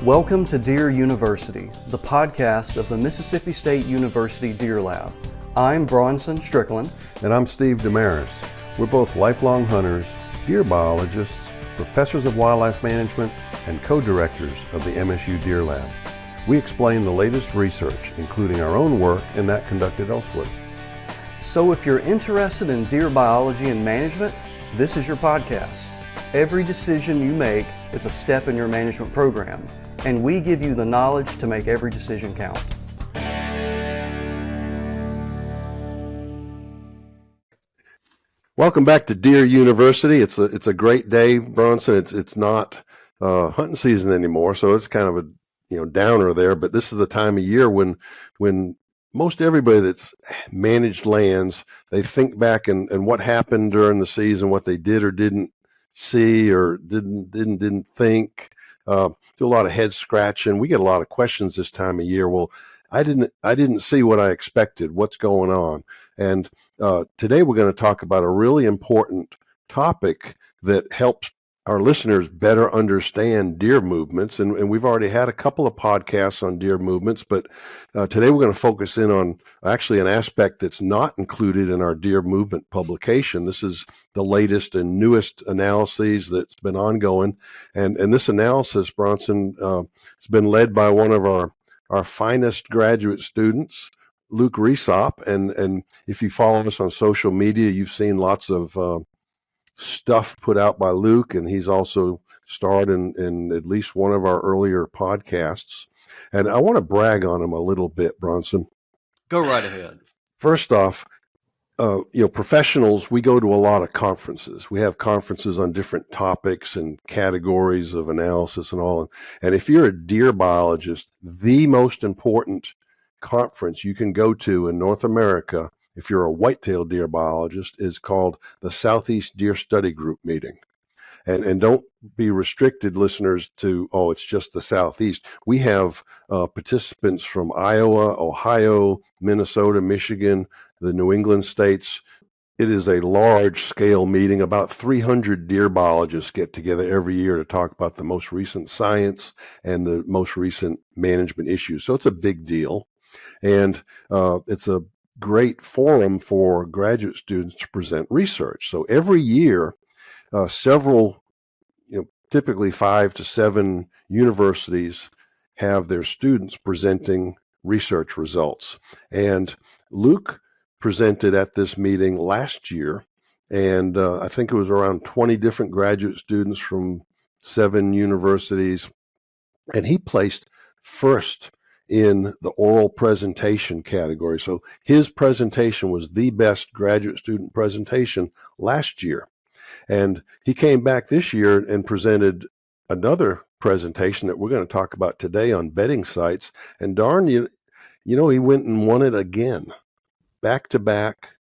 Welcome to Deer University, the podcast of the Mississippi State University Deer Lab. I'm Bronson Strickland. And I'm Steve Damaris. We're both lifelong hunters, deer biologists, professors of wildlife management, and co-directors of the MSU Deer Lab. We explain the latest research, including our own work and that conducted elsewhere. So if you're interested in deer biology and management, this is your podcast. Every decision you make is a step in your management program, and we give you the knowledge to make every decision count. Welcome back to Deer University. It's a great day, Bronson. It's not hunting season anymore, so it's kind of a downer there. But this is the time of year when most everybody that's managed lands, they think back and what happened during the season, what they did or didn't see or didn't think. Do a lot of head scratching. We get a lot of questions this time of year. Well, I didn't see what I expected. What's going on? And today we're going to talk about a really important topic that helps our listeners better understand deer movements. And we've already had a couple of podcasts on deer movements, but today we're going to focus in on actually an aspect that's not included in our deer movement publication. This is the latest and newest analyses that's been ongoing. And this analysis, Bronson, has been led by one of our finest graduate students, Luke Resop. And if you follow us on social media, you've seen lots of stuff put out by Luke, and he's also starred in at least one of our earlier podcasts. And I want to brag on him a little bit, Bronson. Go right ahead. First off, professionals, we go to a lot of conferences. We have conferences on different topics and categories of analysis and all. And if you're a deer biologist, the most important conference you can go to in North America, if you're a whitetail deer biologist, is called the Southeast Deer Study Group meeting. And don't be restricted, listeners, to, it's just the Southeast. We have participants from Iowa, Ohio, Minnesota, Michigan, the New England states. It is a large-scale meeting. About 300 deer biologists get together every year to talk about the most recent science and the most recent management issues. So it's a big deal. And it's a great forum for graduate students to present research. So every year, several, typically 5 to 7 universities have their students presenting research results. And Luke presented at this meeting last year, and I think it was around 20 different graduate students from 7 universities, and he placed first in the oral presentation category. So his presentation was the best graduate student presentation last year. And he came back this year and presented another presentation that we're going to talk about today on bedding sites. And darn, he went and won it again, back-to-back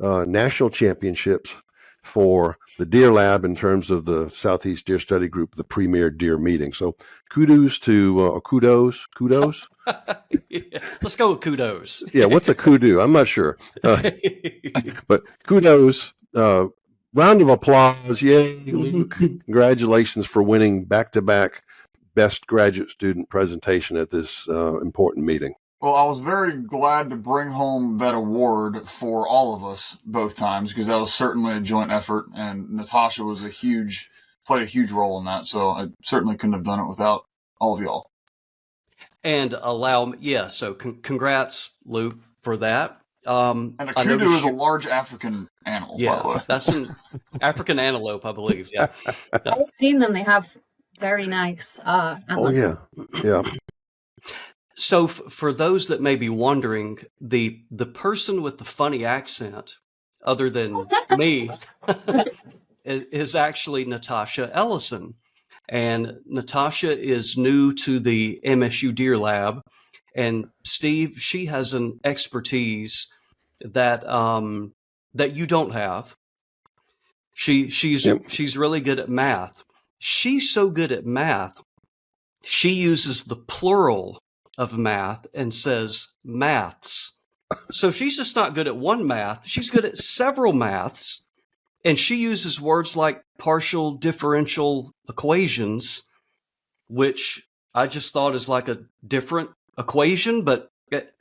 national championships for the Deer Lab in terms of the Southeast Deer Study Group, the premier deer meeting. So kudos. Yeah. Let's go with kudos. Yeah, what's a kudu? I'm not sure. But kudos. Round of applause. Yay, Luke. Congratulations for winning back-to-back best graduate student presentation at this important meeting. Well, I was very glad to bring home that award for all of us both times, because that was certainly a joint effort, and Natasha was played a huge role in that. So I certainly couldn't have done it without all of y'all. And so congrats, Luke, for that. And a kudu is a large African animal, by the way. That's an African antelope, I believe. Yeah. I've seen them. They have very nice antlers. Oh, yeah. So for those that may be wondering, the person with the funny accent, other than me, is actually Natasha Ellison. And Natasha is new to the MSU Deer Lab. And Steve, she has an expertise that you don't have. She's really good at math. She's so good at math, she uses the plural of math and says maths. So she's just not good at one math. She's good at several maths. And she uses words like partial differential equations, which I just thought is like a different equation, but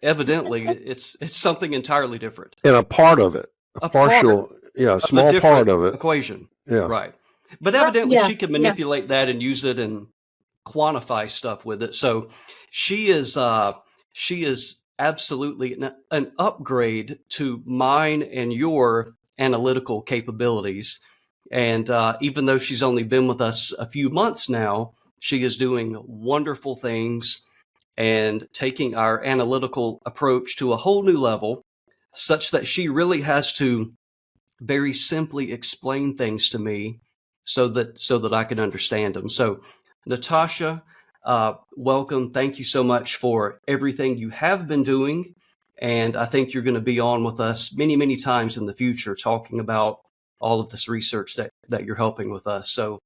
evidently it's something entirely different. And a part of it, a partial, of a small part different of it. equation. Yeah. Right. But evidently yeah, she could manipulate that and use it and quantify stuff with it. So she is absolutely an upgrade to mine and your analytical capabilities. And even though she's only been with us a few months now, she is doing wonderful things and taking our analytical approach to a whole new level, such that she really has to very simply explain things to me so that I can understand them. So, Natasha, welcome. Thank you so much for everything you have been doing. And I think you're going to be on with us many, many times in the future talking about all of this research that you're helping with us. So,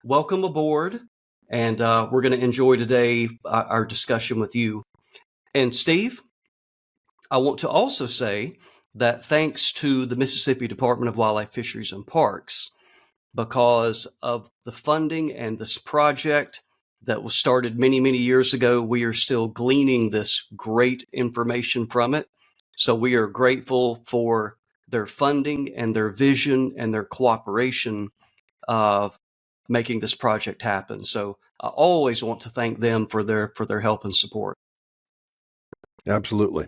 welcome aboard. And we're going to enjoy today our discussion with you. And Steve, I want to also say that thanks to the Mississippi Department of Wildlife, Fisheries, and Parks, because of the funding and this project that was started many, many years ago, we are still gleaning this great information from it. So we are grateful for their funding and their vision and their cooperation of making this project happen. So I always want to thank them for their help and support. Absolutely.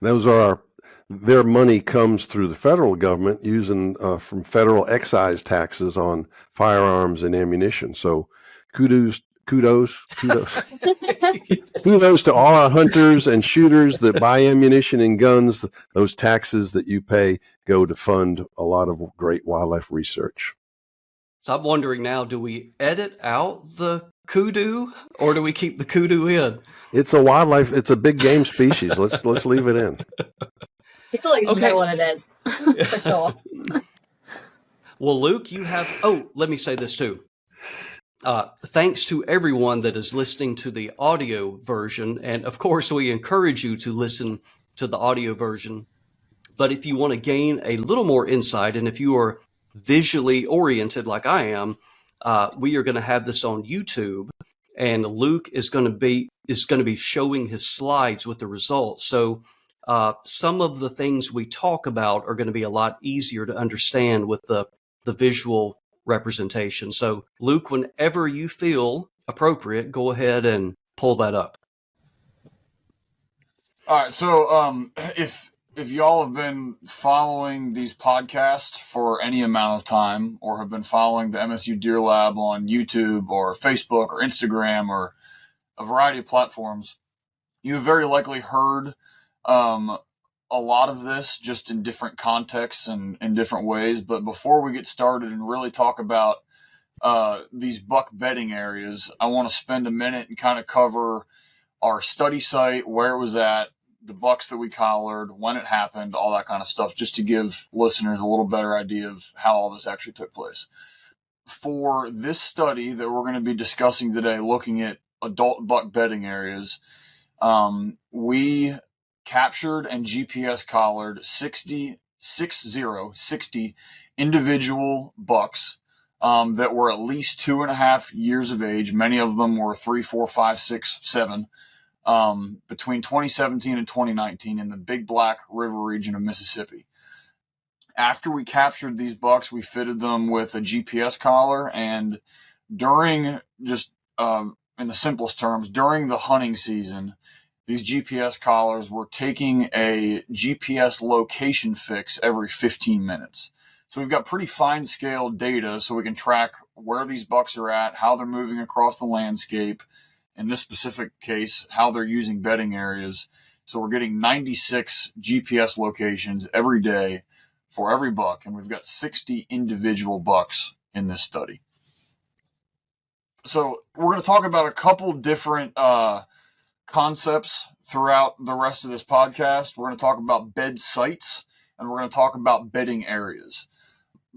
Those are their money comes through the federal government using from federal excise taxes on firearms and ammunition. So kudos kudos to all our hunters and shooters that buy ammunition and guns. Those taxes that you pay go to fund a lot of great wildlife research. So I'm wondering now, do we edit out the kudu or do we keep the kudu in? It's a big game species. Let's leave it in. People even know what it is, for sure. Well, Luke, let me say this too. Thanks to everyone that is listening to the audio version. And of course, we encourage you to listen to the audio version. But if you want to gain a little more insight, and if you are visually oriented like I am, we are going to have this on YouTube, and Luke is going to be showing his slides with the results. So some of the things we talk about are going to be a lot easier to understand with the visual representation. So Luke, whenever you feel appropriate, go ahead and pull that up. All right. So if y'all have been following these podcasts for any amount of time, or have been following the MSU Deer Lab on YouTube or Facebook or Instagram or a variety of platforms, you have very likely heard a lot of this just in different contexts and in different ways. But before we get started and really talk about these buck bedding areas, I want to spend a minute and kind of cover our study site, where it was at, the bucks that we collared, when it happened, all that kind of stuff, just to give listeners a little better idea of how all this actually took place. For this study that we're going to be discussing today, looking at adult buck bedding areas, we captured and GPS collared 60 individual bucks that were at least 2.5 years of age. Many of them were 3, 4, 5, 6, 7. Between 2017 and 2019 in the Big Black River region of Mississippi. After we captured these bucks, we fitted them with a GPS collar, and during just in the simplest terms, during the hunting season, these GPS collars were taking a GPS location fix every 15 minutes. So we've got pretty fine scale data so we can track where these bucks are at, how they're moving across the landscape, in this specific case, how they're using bedding areas. So we're getting 96 GPS locations every day for every buck, and we've got 60 individual bucks in this study. So we're going to talk about a couple different concepts throughout the rest of this podcast. We're going to talk about bed sites, and we're going to talk about bedding areas.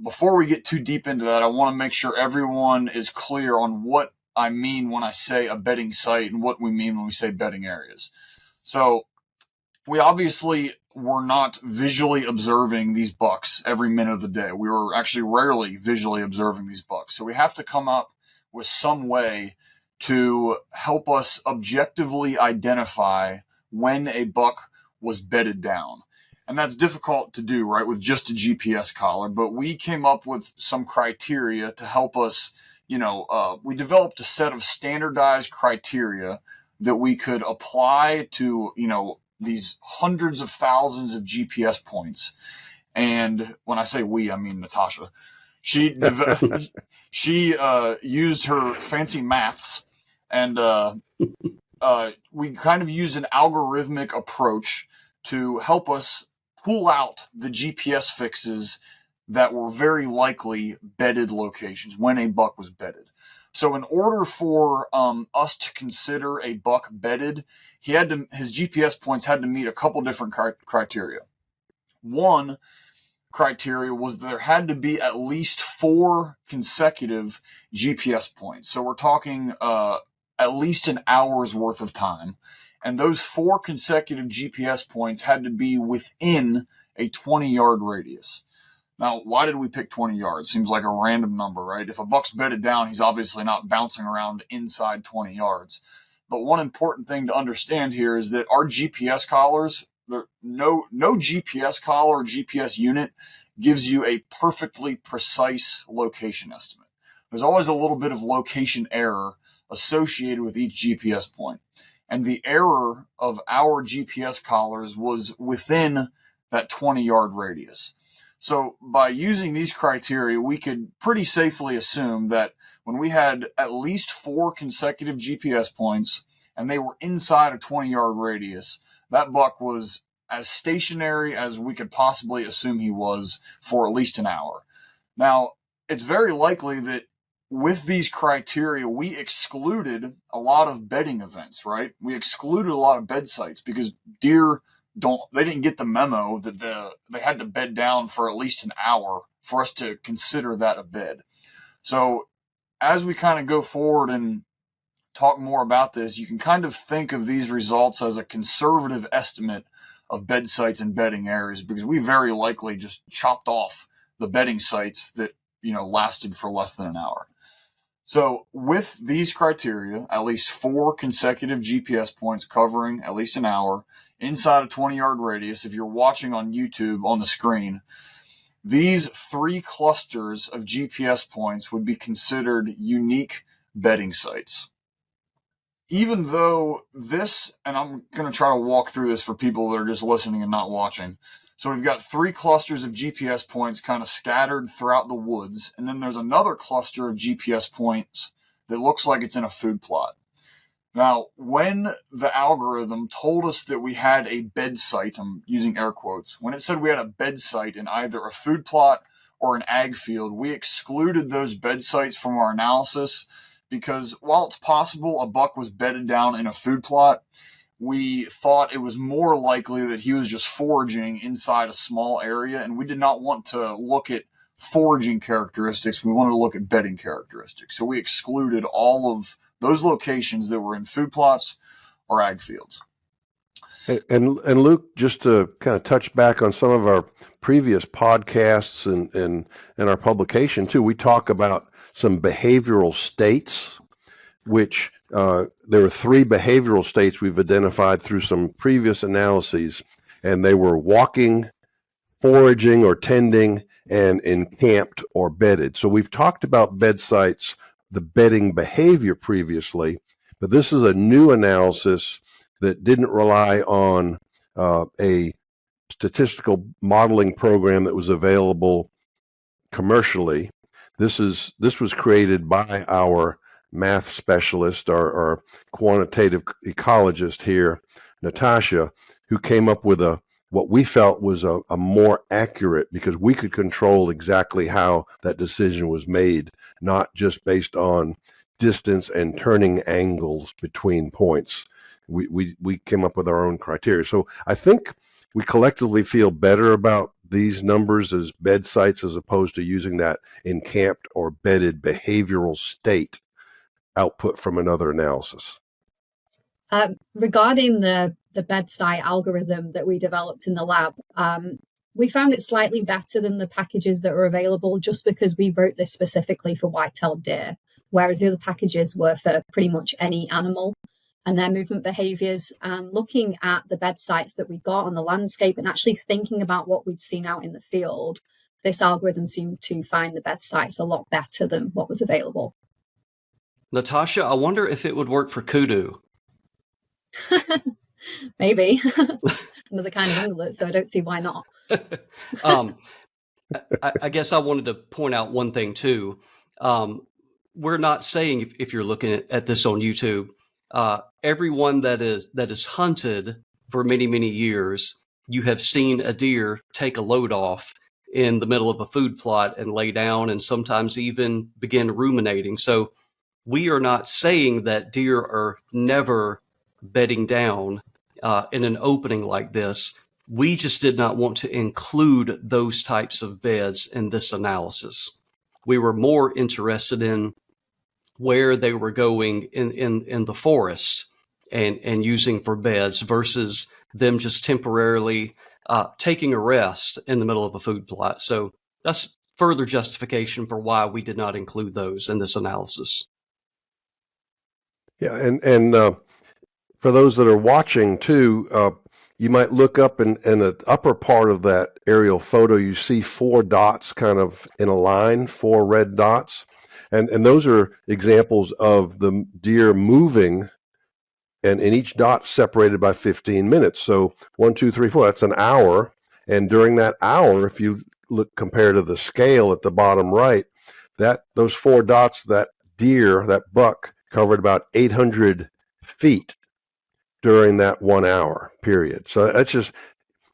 Before we get too deep into that, I want to make sure everyone is clear on what I mean when I say a bedding site and what we mean when we say bedding areas. So we obviously were not visually observing these bucks every minute of the day. We were actually rarely visually observing these bucks. So we have to come up with some way to help us objectively identify when a buck was bedded down. And that's difficult to do, right, with just a GPS collar. But we came up with some criteria to help us, we developed a set of standardized criteria that we could apply to, these hundreds of thousands of GPS points. And when I say we, I mean Natasha. She used her fancy maths, and we kind of used an algorithmic approach to help us pull out the GPS fixes that were very likely bedded locations when a buck was bedded. So in order for us to consider a buck bedded, his GPS points had to meet a couple different criteria. One criteria was that there had to be at least 4 consecutive GPS points. So we're talking at least an hour's worth of time. And those 4 consecutive GPS points had to be within a 20-yard radius. Now, why did we pick 20 yards? Seems like a random number, right? If a buck's bedded down, he's obviously not bouncing around inside 20 yards. But one important thing to understand here is that our GPS collars, no GPS collar or GPS unit gives you a perfectly precise location estimate. There's always a little bit of location error associated with each GPS point. And the error of our GPS collars was within that 20-yard radius. So by using these criteria, we could pretty safely assume that when we had at least 4 consecutive GPS points and they were inside a 20-yard radius, that buck was as stationary as we could possibly assume he was for at least an hour. Now, it's very likely that with these criteria, we excluded a lot of bedding events, right? We excluded a lot of bed sites because deer they didn't get the memo that they had to bed down for at least an hour for us to consider that a bed. So as we kind of go forward and talk more about this, you can kind of think of these results as a conservative estimate of bed sites and bedding areas, because we very likely just chopped off the bedding sites that, lasted for less than an hour. So with these criteria, at least 4 consecutive GPS points covering at least an hour inside a 20-yard radius, if you're watching on YouTube on the screen, these 3 clusters of GPS points would be considered unique bedding sites. Even though this, and I'm going to try to walk through this for people that are just listening and not watching. So we've got 3 clusters of GPS points kind of scattered throughout the woods. And then there's another cluster of GPS points that looks like it's in a food plot. Now, when the algorithm told us that we had a bed site, I'm using air quotes, when it said we had a bed site in either a food plot or an ag field, we excluded those bed sites from our analysis because while it's possible a buck was bedded down in a food plot, we thought it was more likely that he was just foraging inside a small area, and we did not want to look at foraging characteristics. We wanted to look at bedding characteristics. So we excluded all of those locations that were in food plots or ag fields. And Luke, just to kind of touch back on some of our previous podcasts and our publication too, we talk about some behavioral states, which there are 3 behavioral states we've identified through some previous analyses, and they were walking, foraging or tending, and encamped or bedded. So we've talked about bed sites, the bedding behavior previously, but this is a new analysis that didn't rely on a statistical modeling program that was available commercially. This was created by our math specialist, our quantitative ecologist here, Natasha, who came up with what we felt was a more accurate, because we could control exactly how that decision was made, not just based on distance and turning angles between points. We came up with our own criteria. So I think we collectively feel better about these numbers as bed sites as opposed to using that encamped or bedded behavioral state output from another analysis. Regarding the bed site algorithm that we developed in the lab, we found it slightly better than the packages that were available just because we wrote this specifically for white-tailed deer. whereas the other packages were for pretty much any animal and their movement behaviors. And looking at the bed sites that we got on the landscape and actually thinking about what we'd seen out in the field, this algorithm seemed to find the bed sites a lot better than what was available. Natasha, I wonder if it would work for kudu. Maybe. Another kind of ungulate, so I don't see why not. I guess I wanted to point out one thing too. We're not saying, if you're looking at this on YouTube, everyone that is hunted for many, many years, you have seen a deer take a load off in the middle of a food plot and lay down and sometimes even begin ruminating. So we are not saying that deer are never bedding down in an opening like this. We just did not want to include those types of beds in this analysis. We were more interested in where they were going in the forest and using for beds versus them just temporarily taking a rest in the middle of a food plot. So that's further justification for why we did not include those in this analysis. Yeah, and for those that are watching too, you might look up in the upper part of that aerial photo, you see 4 dots kind of in a line, 4 red dots. And those are examples of the deer moving, and each dot separated by 15 minutes. So 1, 2, 3, 4, that's an hour. And during that hour, if you look compared to the scale at the bottom right, those 4 dots, that deer, that buck, covered about 800 feet during that 1 hour period. So that's just,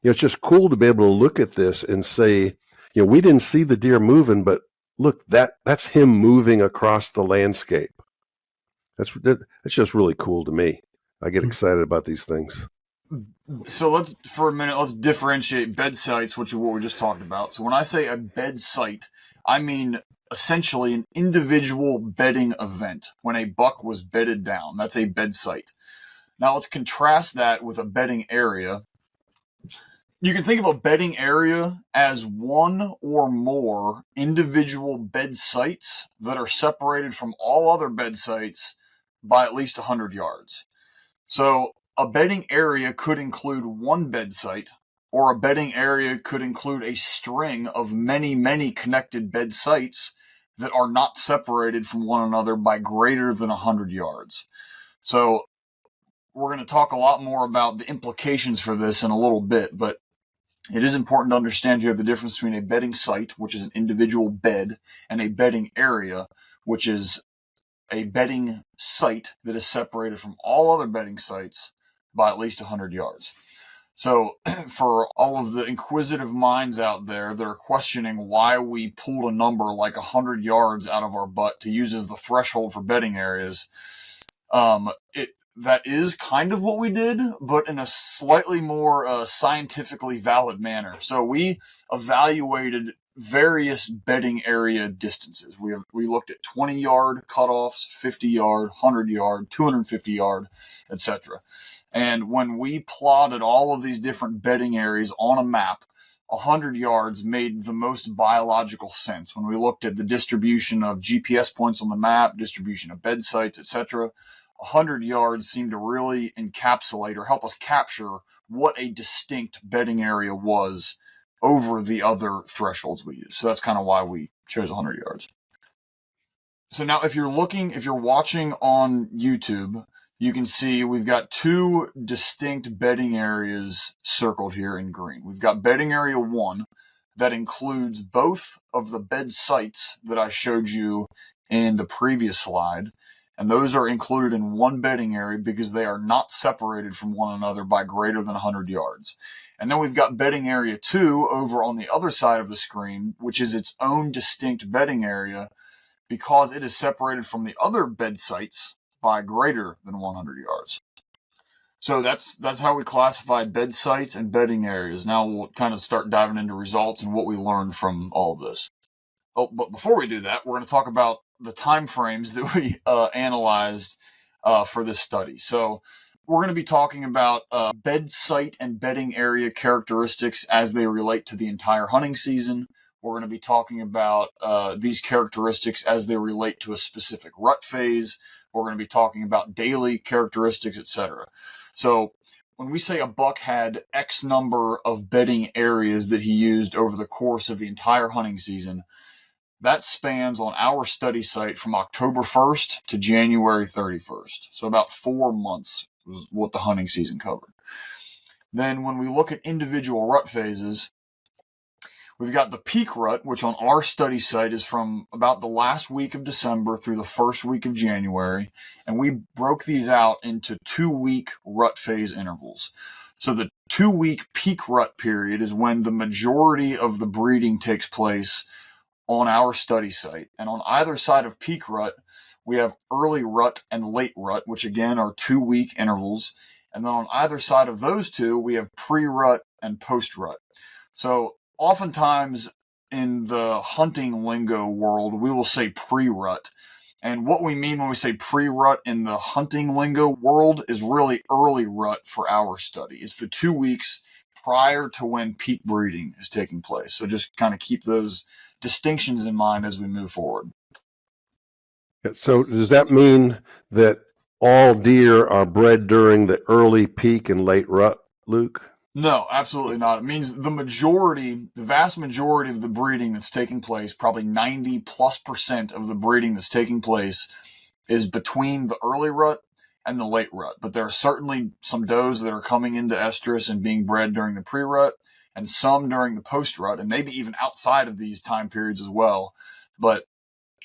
it's just cool to be able to look at this and say, we didn't see the deer moving, but look, that's him moving across the landscape. That's just really cool to me. I get excited about these things. So for a minute, let's differentiate bed sites, which is what we just talked about. So when I say a bed site, I mean essentially an individual bedding event. When a buck was bedded down, that's a bed site. Now let's contrast that with a bedding area. You can think of a bedding area as one or more individual bed sites that are separated from all other bed sites by at least 100 yards. So a bedding area could include one bed site, or a bedding area could include a string of many, many connected bed sites that are not separated from one another by greater than 100 yards. So we're going to talk a lot more about the implications for this in a little bit, but it is important to understand here the difference between a bedding site, which is an individual bed, and a bedding area, which is a bedding site that is separated from all other bedding sites by at least 100 yards. So for all of the inquisitive minds out there that are questioning why we pulled a number like 100 yards out of our butt to use as the threshold for bedding areas, that is kind of what we did, but in a slightly more scientifically valid manner. So we evaluated various bedding area distances. We looked at 20-yard cutoffs, 50-yard, 100-yard, 250-yard, etc. And when we plotted all of these different bedding areas on a map, 100 yards made the most biological sense. When we looked at the distribution of GPS points on the map, distribution of bed sites, etc., 100 yards seemed to really encapsulate or help us capture what a distinct bedding area was over the other thresholds we use. So that's kind of why we chose 100 yards. So now if you're watching on YouTube, you can see we've got 2 distinct bedding areas circled here in green. We've got bedding area 1 that includes both of the bed sites that I showed you in the previous slide. And those are included in one bedding area because they are not separated from one another by greater than 100 yards. And then we've got bedding area 2 over on the other side of the screen, which is its own distinct bedding area because it is separated from the other bed sites by greater than 100 yards. So that's how we classified bed sites and bedding areas. Now we'll kind of start diving into results and what we learned from all of this. Oh, but before we do that, we're going to talk about the time frames that we analyzed for this study. So we're going to be talking about bed site and bedding area characteristics as they relate to the entire hunting season. We're going to be talking about these characteristics as they relate to a specific rut phase. We're going to be talking about daily characteristics, etc. So when we say a buck had X number of bedding areas that he used over the course of the entire hunting season, that spans on our study site from October 1st to January 31st. So about 4 months was what the hunting season covered. Then when we look at individual rut phases, we've got the peak rut, which on our study site is from about the last week of December through the first week of January. And we broke these out into 2-week rut phase intervals. So the 2-week peak rut period is when the majority of the breeding takes place on our study site. And on either side of peak rut, we have early rut and late rut, which again are 2-week intervals. And then on either side of those two, we have pre-rut and post-rut. So oftentimes in the hunting lingo world, we will say pre-rut. And what we mean when we say pre-rut in the hunting lingo world is really early rut for our study. It's the 2 weeks prior to when peak breeding is taking place. So just kind of keep those distinctions in mind as we move forward. So does that mean that all deer are bred during the early peak and late rut, Luke? No, absolutely not. It means the vast majority of the breeding that's taking place, probably 90+% of the breeding that's taking place, is between the early rut and the late rut. But there are certainly some does that are coming into estrus and being bred during the pre-rut, and some during the post-rut, and maybe even outside of these time periods as well. But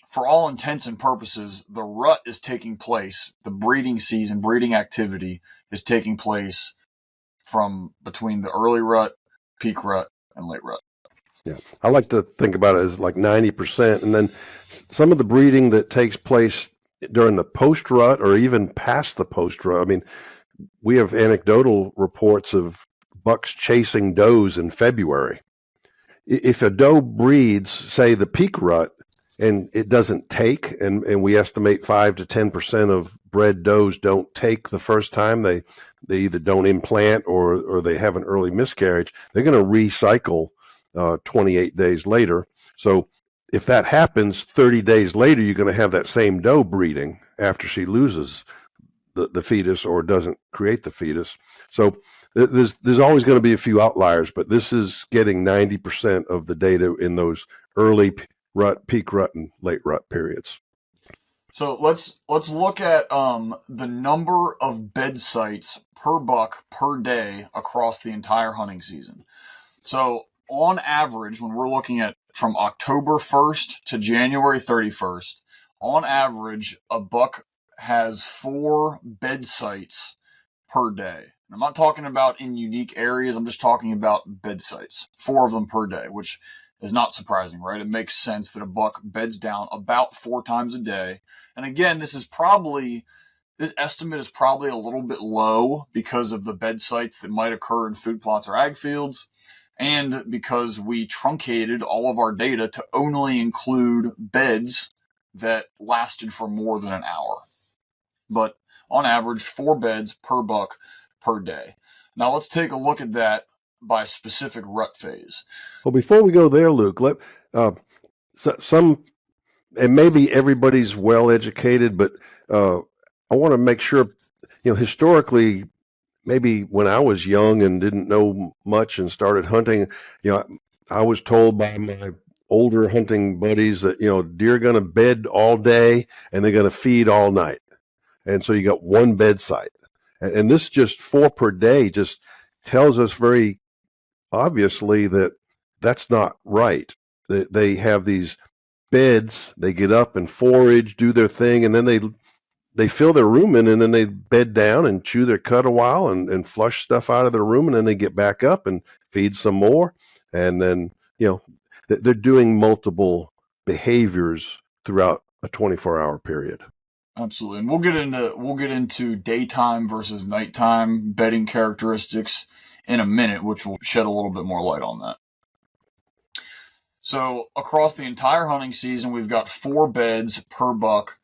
for all intents and purposes, the rut is taking place, the breeding season, breeding activity is taking place from between the early rut, peak rut, and late rut. Yeah, I like to think about it as like 90%. And then some of the breeding that takes place during the post-rut or even past the post-rut. I mean, we have anecdotal reports of bucks chasing does in February. If a doe breeds, say, the peak rut, and it doesn't take, and we estimate 5 to 10% of bred does don't take the first time, they either don't implant or they have an early miscarriage, they're going to recycle 28 days later. So if that happens 30 days later, you're going to have that same doe breeding after she loses the fetus or doesn't create the fetus. So there's always going to be a few outliers, but this is getting 90% of the data in those early rut, peak rut, and late rut periods. So let's look at the number of bed sites per buck per day across the entire hunting season. So on average, when we're looking at from October 1st to January 31st, on average, a buck has 4 bed sites per day. I'm not talking about in unique areas. I'm just talking about bed sites, 4 of them per day, which is not surprising, right? It makes sense that a buck beds down about 4 times a day. And again, this estimate is probably a little bit low because of the bed sites that might occur in food plots or ag fields, and because we truncated all of our data to only include beds that lasted for more than an hour. But on average, 4 beds per buck per day. Now let's take a look at that by specific rut phase. Well, before we go there, Luke, and maybe everybody's well educated, but I want to make sure, historically, maybe when I was young and didn't know much and started hunting, I was told by my older hunting buddies that, deer are going to bed all day and they're going to feed all night. And so you got 1 bed site. And this just 4 per day just tells us very obviously that that's not right. They have these beds, they get up and forage, do their thing, and then they fill their room in, and then they bed down and chew their cud a while and flush stuff out of their room, and then they get back up and feed some more. And then, they're doing multiple behaviors throughout a 24-hour period. Absolutely. And we'll get into daytime versus nighttime bedding characteristics in a minute, which will shed a little bit more light on that. So across the entire hunting season, we've got 4 beds per buck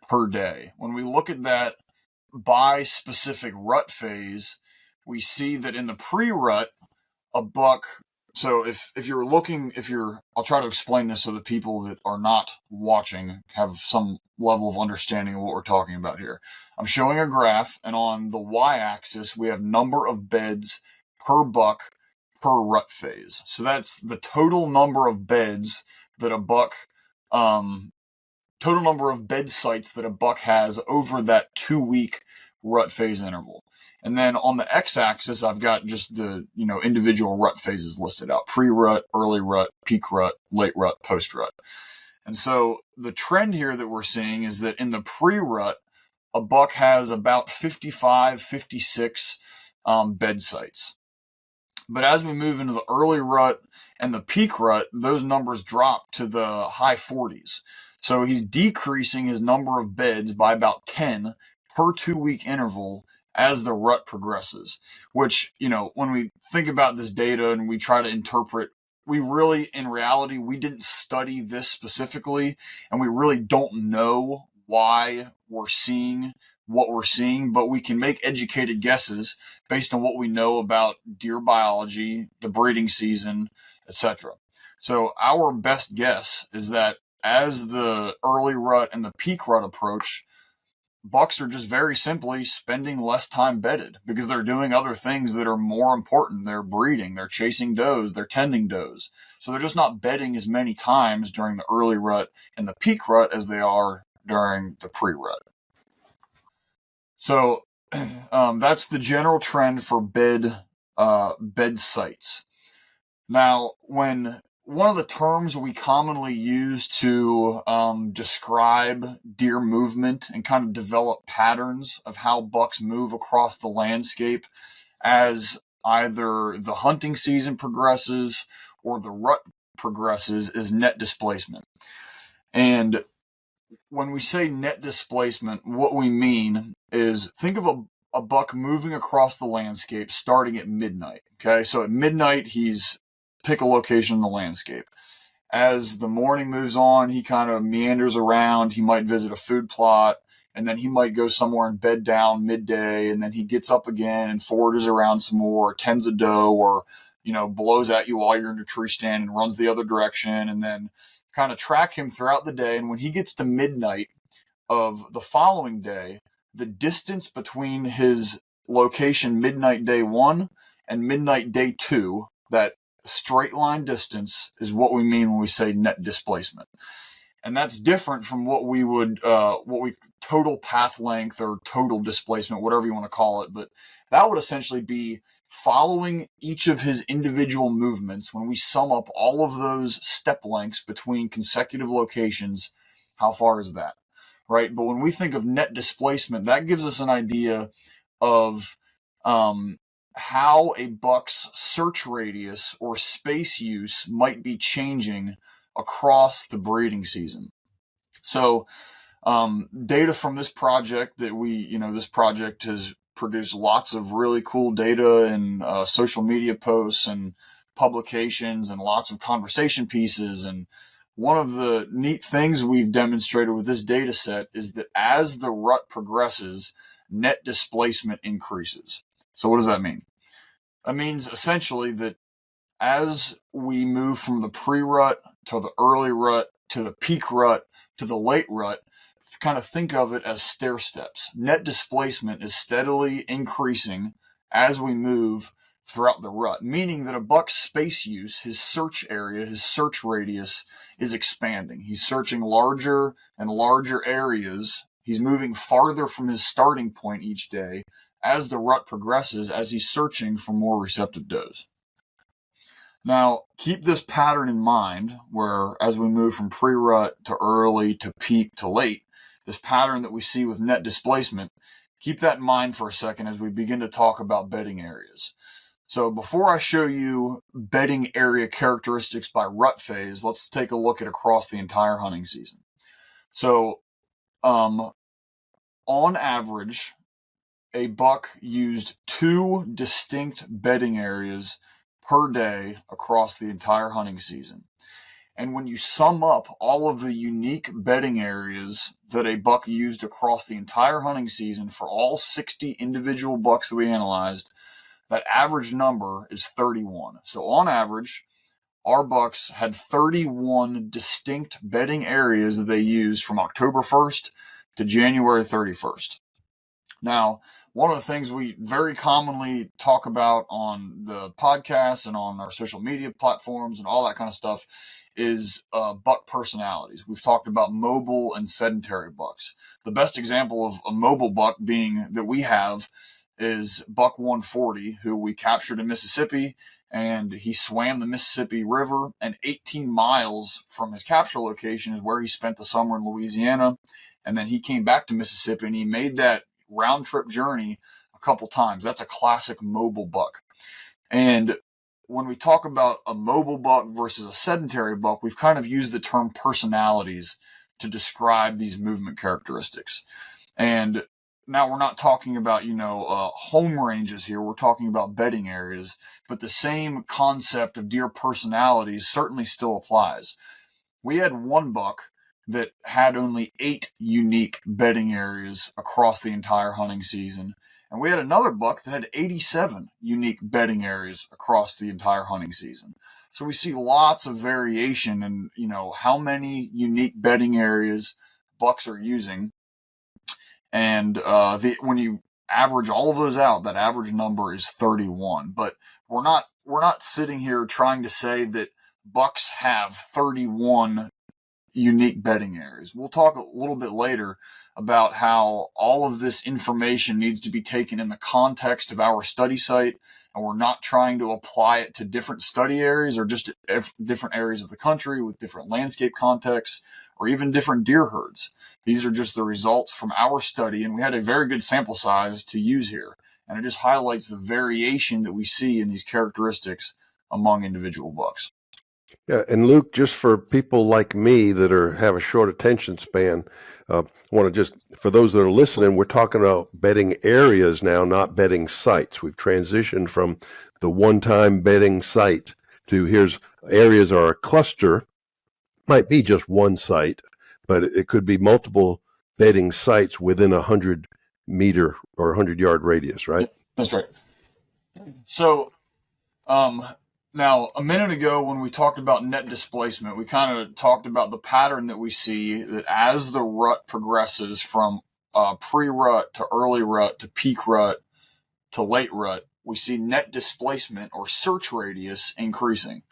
per day. When we look at that by specific rut phase, we see that in the pre-rut, a buck So I'll try to explain this so that people that are not watching have some level of understanding of what we're talking about here. I'm showing a graph, and on the y-axis, we have number of beds per buck per rut phase. So that's the total number of beds that a buck, total number of bed sites that a buck has over that 2-week rut phase interval. And then on the x-axis, I've got just the individual rut phases listed out: pre-rut, early rut, peak rut, late rut, post-rut. And so the trend here that we're seeing is that in the pre-rut, a buck has about 55, 56 bed sites. But as we move into the early rut and the peak rut, those numbers drop to the high 40s. So he's decreasing his number of beds by about 10 per 2-week interval as the rut progresses, which, when we think about this data and we try to interpret, in reality, we didn't study this specifically, and we really don't know why we're seeing what we're seeing, but we can make educated guesses based on what we know about deer biology, the breeding season, etc. So our best guess is that as the early rut and the peak rut approach, bucks are just very simply spending less time bedded because they're doing other things that are more important. They're breeding, they're chasing does, they're tending does. So they're just not bedding as many times during the early rut and the peak rut as they are during the pre-rut. So that's the general trend for bed sites. Now, when one of the terms we commonly use to describe deer movement and kind of develop patterns of how bucks move across the landscape as either the hunting season progresses or the rut progresses is net displacement. And when we say net displacement, what we mean is think of a buck moving across the landscape starting at midnight. Okay, so at midnight, pick a location in the landscape. As the morning moves on, he kind of meanders around. He might visit a food plot, and then he might go somewhere and bed down midday, and then he gets up again and forages around some more, tends a doe, or blows at you while you're in a tree stand and runs the other direction, and then kind of track him throughout the day. And when he gets to midnight of the following day, the distance between his location midnight day 1 and midnight day 2, that straight line distance, is what we mean when we say net displacement. And that's different from what we total path length or total displacement, whatever you want to call it. But that would essentially be following each of his individual movements. When we sum up all of those step lengths between consecutive locations, how far is that, right? But when we think of net displacement, that gives us an idea of how a buck's search radius or space use might be changing across the breeding season. So data from this project this project has produced lots of really cool data and social media posts and publications and lots of conversation pieces. And one of the neat things we've demonstrated with this data set is that as the rut progresses, net displacement increases. So what does that mean? That means essentially that as we move from the pre-rut to the early rut to the peak rut to the late rut, kind of think of it as stair steps. Net displacement is steadily increasing as we move throughout the rut, meaning that a buck's space use, his search area, his search radius is expanding. He's searching larger and larger areas. He's moving farther from his starting point each day as the rut progresses, as he's searching for more receptive does. Now, keep this pattern in mind where as we move from pre-rut to early to peak to late, this pattern that we see with net displacement, keep that in mind for a second as we begin to talk about bedding areas. So before I show you bedding area characteristics by rut phase, let's take a look at across the entire hunting season. So on average, a buck used 2 distinct bedding areas per day across the entire hunting season. And when you sum up all of the unique bedding areas that a buck used across the entire hunting season for all 60 individual bucks that we analyzed, that average number is 31. So on average, our bucks had 31 distinct bedding areas that they used from October 1st to January 31st. Now, one of the things we very commonly talk about on the podcast and on our social media platforms and all that kind of stuff is buck personalities. We've talked about mobile and sedentary bucks. The best example of a mobile buck being that we have is Buck 140, who we captured in Mississippi, and he swam the Mississippi River, and 18 miles from his capture location is where he spent the summer in Louisiana. And then he came back to Mississippi, and he made that round trip journey a couple times. That's a classic mobile buck. And when we talk about a mobile buck versus a sedentary buck, we've kind of used the term personalities to describe these movement characteristics. And now we're not talking about, home ranges here. We're talking about bedding areas, but the same concept of deer personalities certainly still applies. We had one buck that had only 8 unique bedding areas across the entire hunting season. And we had another buck that had 87 unique bedding areas across the entire hunting season. So we see lots of variation in, how many unique bedding areas bucks are using. And when you average all of those out, that average number is 31. But we're not sitting here trying to say that bucks have 31 unique bedding areas. We'll talk a little bit later about how all of this information needs to be taken in the context of our study site, and we're not trying to apply it to different study areas or just different areas of the country with different landscape contexts or even different deer herds. These are just the results from our study, and we had a very good sample size to use here. And it just highlights the variation that we see in these characteristics among individual bucks. Yeah, and Luke, just for people like me that have a short attention span, want to just, for those that are listening, we're talking about bedding areas now, not bedding sites. We've transitioned from the one-time bedding site to here's areas are a cluster, might be just one site, but it could be multiple bedding sites within 100-meter or 100-yard radius, right? That's right. So, now, a minute ago, when we talked about net displacement, we kind of talked about the pattern that we see that as the rut progresses from pre-rut to early rut to peak rut to late rut, we see net displacement or search radius increasing.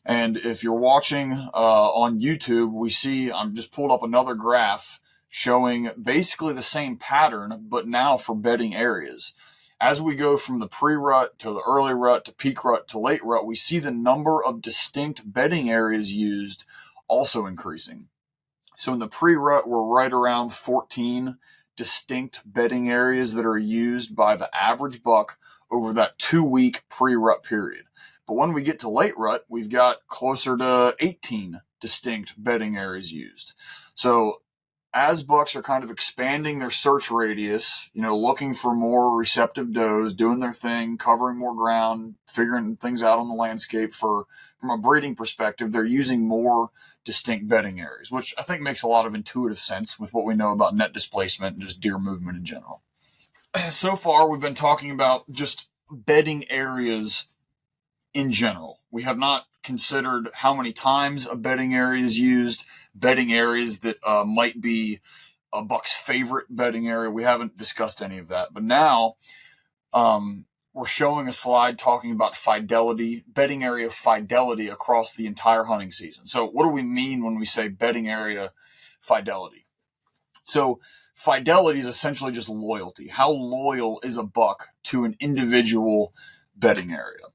And if you're watching on YouTube, we see, I'm just pulled up another graph showing basically the same pattern, but now for bedding areas. As we go from the pre-rut to the early rut to peak rut to late rut, we see the number of distinct bedding areas used also increasing. So in the pre-rut, we're right around 14 distinct bedding areas that are used by the average buck over that 2-week pre-rut period. But when we get to late rut, we've got closer to 18 distinct bedding areas used. So as bucks are kind of expanding their search radius, looking for more receptive does, doing their thing, covering more ground, figuring things out on the landscape from a breeding perspective, they're using more distinct bedding areas, which I think makes a lot of intuitive sense with what we know about net displacement and just deer movement in general. So far, we've been talking about just bedding areas in general. We have not considered how many times a bedding area is used, bedding areas that might be a buck's favorite bedding area. We haven't discussed any of that. But now we're showing a slide talking about fidelity, bedding area fidelity across the entire hunting season. So what do we mean when we say bedding area fidelity? So fidelity is essentially just loyalty. How loyal is a buck to an individual bedding area?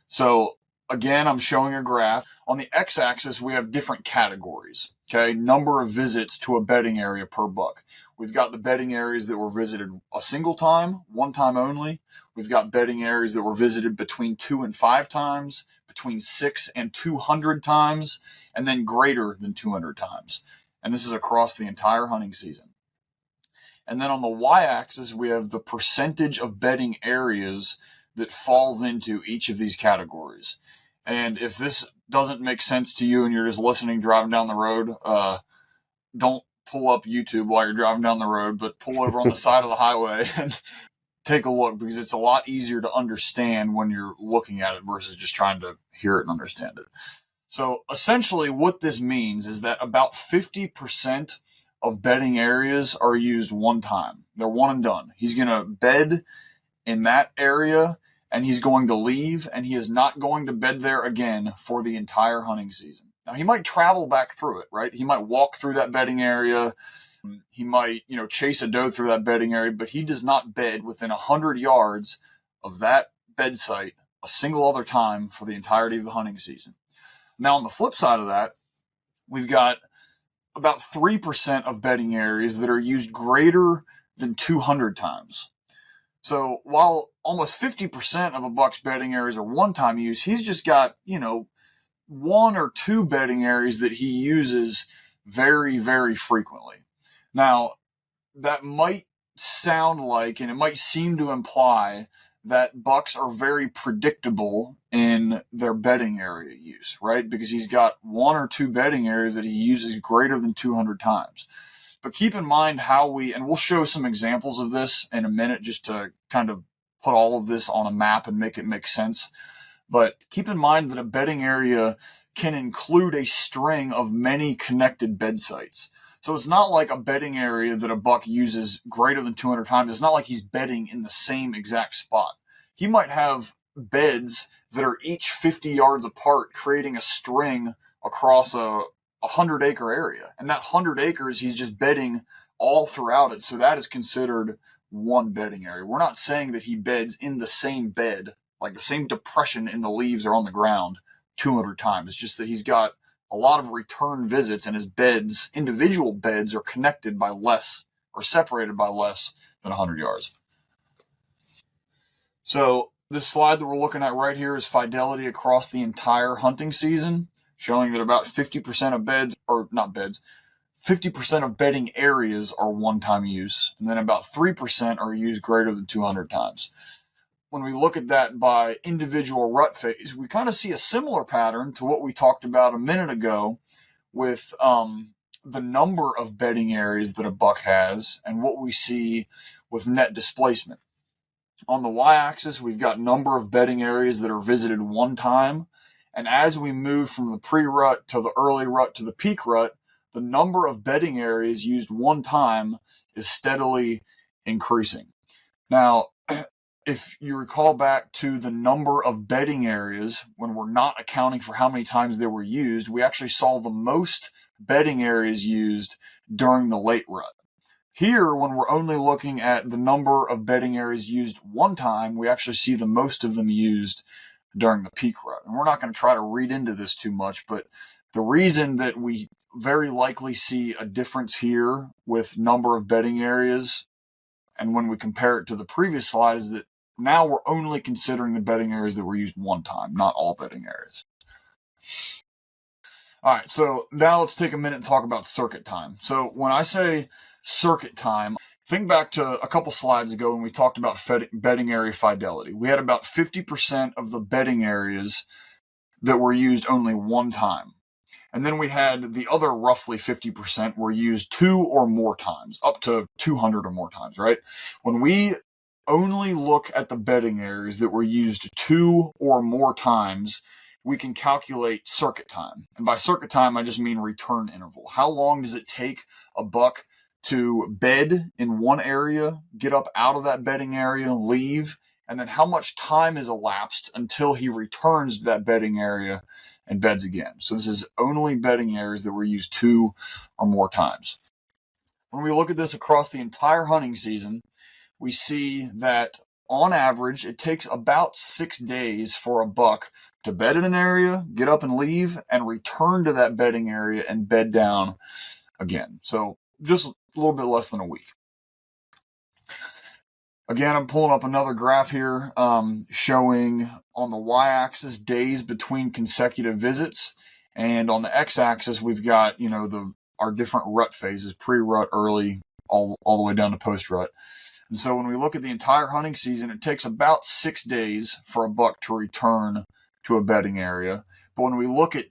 So again, I'm showing a graph. On the x-axis, we have different categories, okay? Number of visits to a bedding area per buck. We've got the bedding areas that were visited a single time, one time only. We've got bedding areas that were visited between 2 and 5 times, between 6 and 200 times, and then greater than 200 times. And this is across the entire hunting season. And then on the y-axis, we have the percentage of bedding areas that falls into each of these categories. And if this doesn't make sense to you and you're just listening, driving down the road, don't pull up YouTube while you're driving down the road, but pull over on the side of the highway take a look, because it's a lot easier to understand when you're looking at it versus just trying to hear it and understand it. So essentially what this means is that about 50% of bedding areas are used one time. They're one and done. He's going to bed in that area and he's going to leave, and he is not going to bed there again for the entire hunting season. Now, he might travel back through it, right? He might walk through that bedding area. He might, chase a doe through that bedding area, but he does not bed within 100 yards of that bed site a single other time for the entirety of the hunting season. Now, on the flip side of that, we've got about 3% of bedding areas that are used greater than 200 times. So while almost 50% of a buck's bedding areas are one-time use, he's just got, one or two bedding areas that he uses very, very frequently. Now, that might sound like, and it might seem to imply, that bucks are very predictable in their bedding area use, right? Because he's got one or two bedding areas that he uses greater than 200 times. But keep in mind and we'll show some examples of this in a minute just to kind of put all of this on a map and make it make sense. But keep in mind that a bedding area can include a string of many connected bed sites. So it's not like a bedding area that a buck uses greater than 200 times. It's not like he's bedding in the same exact spot. He might have beds that are each 50 yards apart, creating a string across a 100-acre area. And that 100 acres, he's just bedding all throughout it. So that is considered one bedding area. We're not saying that he beds in the same bed, like the same depression in the leaves or on the ground 200 times. It's just that he's got a lot of return visits, and his beds, individual beds, are connected by less or separated by less than 100 yards. So this slide that we're looking at right here is fidelity across the entire hunting season, showing that about 50% of 50% of bedding areas are one-time use, and then about 3% are used greater than 200 times. When we look at that by individual rut phase, we kind of see a similar pattern to what we talked about a minute ago with the number of bedding areas that a buck has and what we see with net displacement. On the y-axis, we've got number of bedding areas that are visited one time. And as we move from the pre-rut to the early rut to the peak rut, the number of bedding areas used one time is steadily increasing. Now, if you recall back to the number of bedding areas, when we're not accounting for how many times they were used, we actually saw the most bedding areas used during the late rut. Here, when we're only looking at the number of bedding areas used one time, we actually see the most of them used during the peak rut. And we're not going to try to read into this too much, but the reason that we very likely see a difference here with number of bedding areas and when we compare it to the previous slide is that now we're only considering the bedding areas that were used one time, not all bedding areas. All right, so now let's take a minute and talk about circuit time. So when I say circuit time, think back to a couple slides ago when we talked about bedding area fidelity. We had about 50% of the bedding areas that were used only one time. And then we had the other roughly 50% were used 2 or more times, up to 200 or more times, right? When we only look at the bedding areas that were used 2 or more times, we can calculate circuit time. And by circuit time, I just mean return interval. How long does it take a buck to bed in one area, get up out of that bedding area, leave, and then how much time is elapsed until he returns to that bedding area and beds again? So this is only bedding areas that were used 2 or more times. When we look at this across the entire hunting season, we see that on average, it takes about 6 days for a buck to bed in an area, get up and leave, and return to that bedding area and bed down again. So just a little bit less than a week. Again, I'm pulling up another graph here showing on the y-axis days between consecutive visits, and on the x-axis we've got our different rut phases: pre-rut, early, all the way down to post-rut. And so when we look at the entire hunting season, it takes about 6 days for a buck to return to a bedding area. But when we look at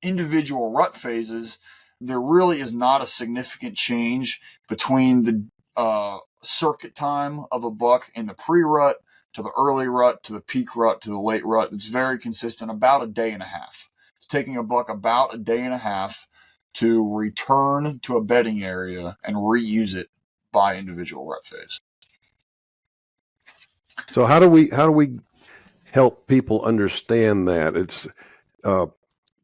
individual rut phases, there really is not a significant change between the circuit time of a buck in the pre-rut to the early rut to the peak rut to the late rut. It's very consistent, about a day and a half. It's taking a buck about a day and a half to return to a bedding area and reuse it by individual rut phase. So how do we help people understand that? It's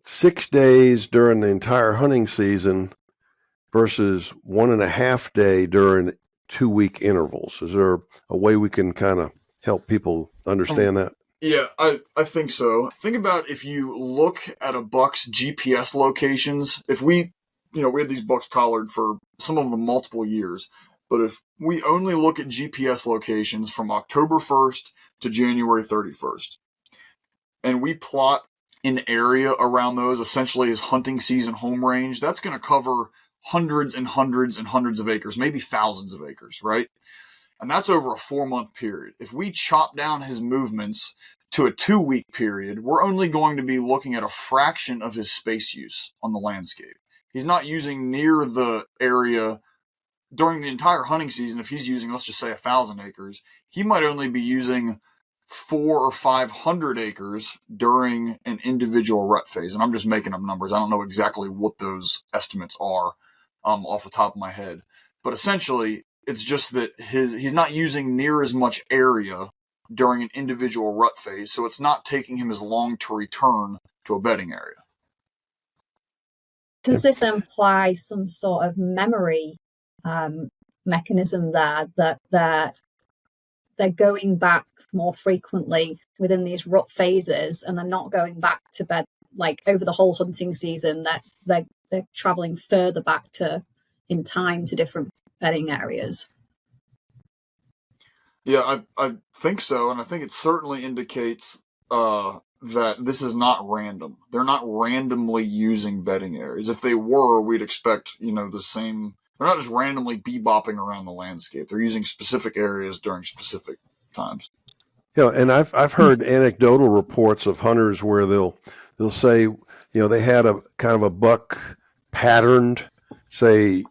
6 days during the entire hunting season versus 1.5 day during 2-week intervals. Is there a way we can kind of help people understand that? Yeah, I think so. Think about if you look at a buck's GPS locations. If we had these bucks collared for some of them multiple years, but if we only look at GPS locations from October 1st to January 31st, and we plot an area around those essentially as hunting season home range, that's going to cover hundreds and hundreds and hundreds of acres, maybe thousands of acres, right? And that's over a 4-month period. If we chop down his movements to a 2-week period, we're only going to be looking at a fraction of his space use on the landscape. He's not using near the area during the entire hunting season. If he's using, let's just say 1,000 acres, he might only be using 400 or 500 acres during an individual rut phase. And I'm just making up numbers. I don't know exactly what those estimates are off the top of my head. But essentially, it's just that he's not using near as much area during an individual rut phase, so it's not taking him as long to return to a bedding area. Does this imply some sort of memory mechanism there, that they're going back more frequently within these rut phases, and they're not going back to bed like over the whole hunting season, that they're traveling further back in time to different bedding areas? Yeah, I think so, and I think it certainly indicates that this is not random. They're not randomly using bedding areas. If they were, we'd expect, the same. They're not just randomly bebopping around the landscape. They're using specific areas during specific times. And I've heard anecdotal reports of hunters where they'll say, they had a kind of a buck patterned, say,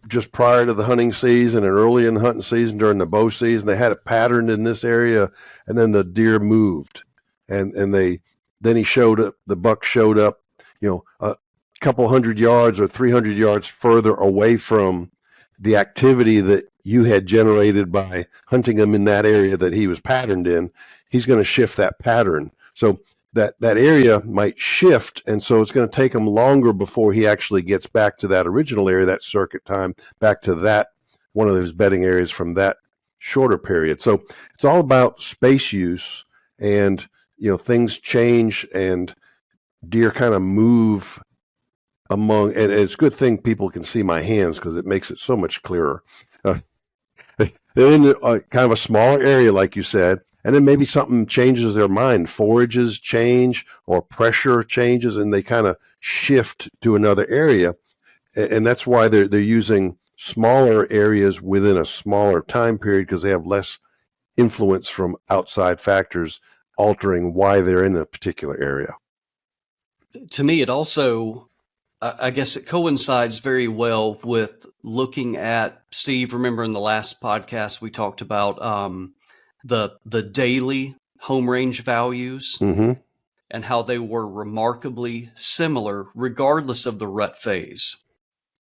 just prior to the hunting season and early in the hunting season during the bow season. They had it patterned in this area, and then the deer moved, and then he showed up. The buck showed up, a couple hundred yards or 300 yards further away from the activity that you had generated by hunting him in that area that he was patterned in. He's going to shift that pattern. So that area might shift, and so it's going to take him longer before he actually gets back to that original area, that circuit time, back to that one of his bedding areas from that shorter period. So it's all about space use, and things change, and deer kind of move among. And it's a good thing people can see my hands because it makes it so much clearer. They're in kind of a smaller area, like you said. And then maybe something changes their mind. Forages change or pressure changes, and they kind of shift to another area. And that's why they're using smaller areas within a smaller time period, because they have less influence from outside factors altering why they're in a particular area. To me, it also, I guess it coincides very well with looking at, Steve, remember in the last podcast we talked about the daily home range values, mm-hmm. and how they were remarkably similar regardless of the rut phase,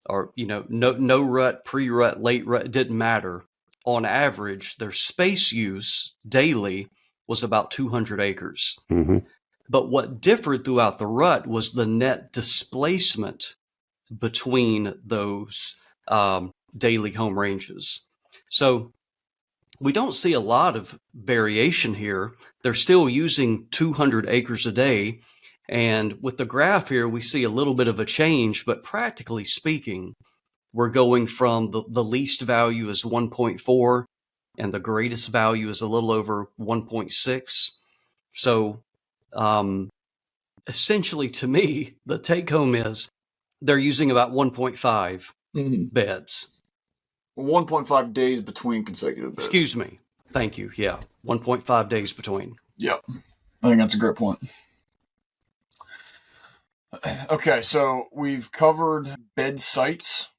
or no rut, pre-rut, late rut, it didn't matter. On average, their space use daily was about 200 acres. Mm-hmm. But what differed throughout the rut was the net displacement between those daily home ranges. So we don't see a lot of variation here. They're still using 200 acres a day. And with the graph here, we see a little bit of a change, but practically speaking, we're going from the least value is 1.4 and the greatest value is a little over 1.6. So essentially, to me, the take home is they're using about 1.5 beds. 1.5 days between consecutive beds. Excuse me. Thank you. Yeah. 1.5 days between. Yep. I think that's a great point. Okay, so we've covered bed sites.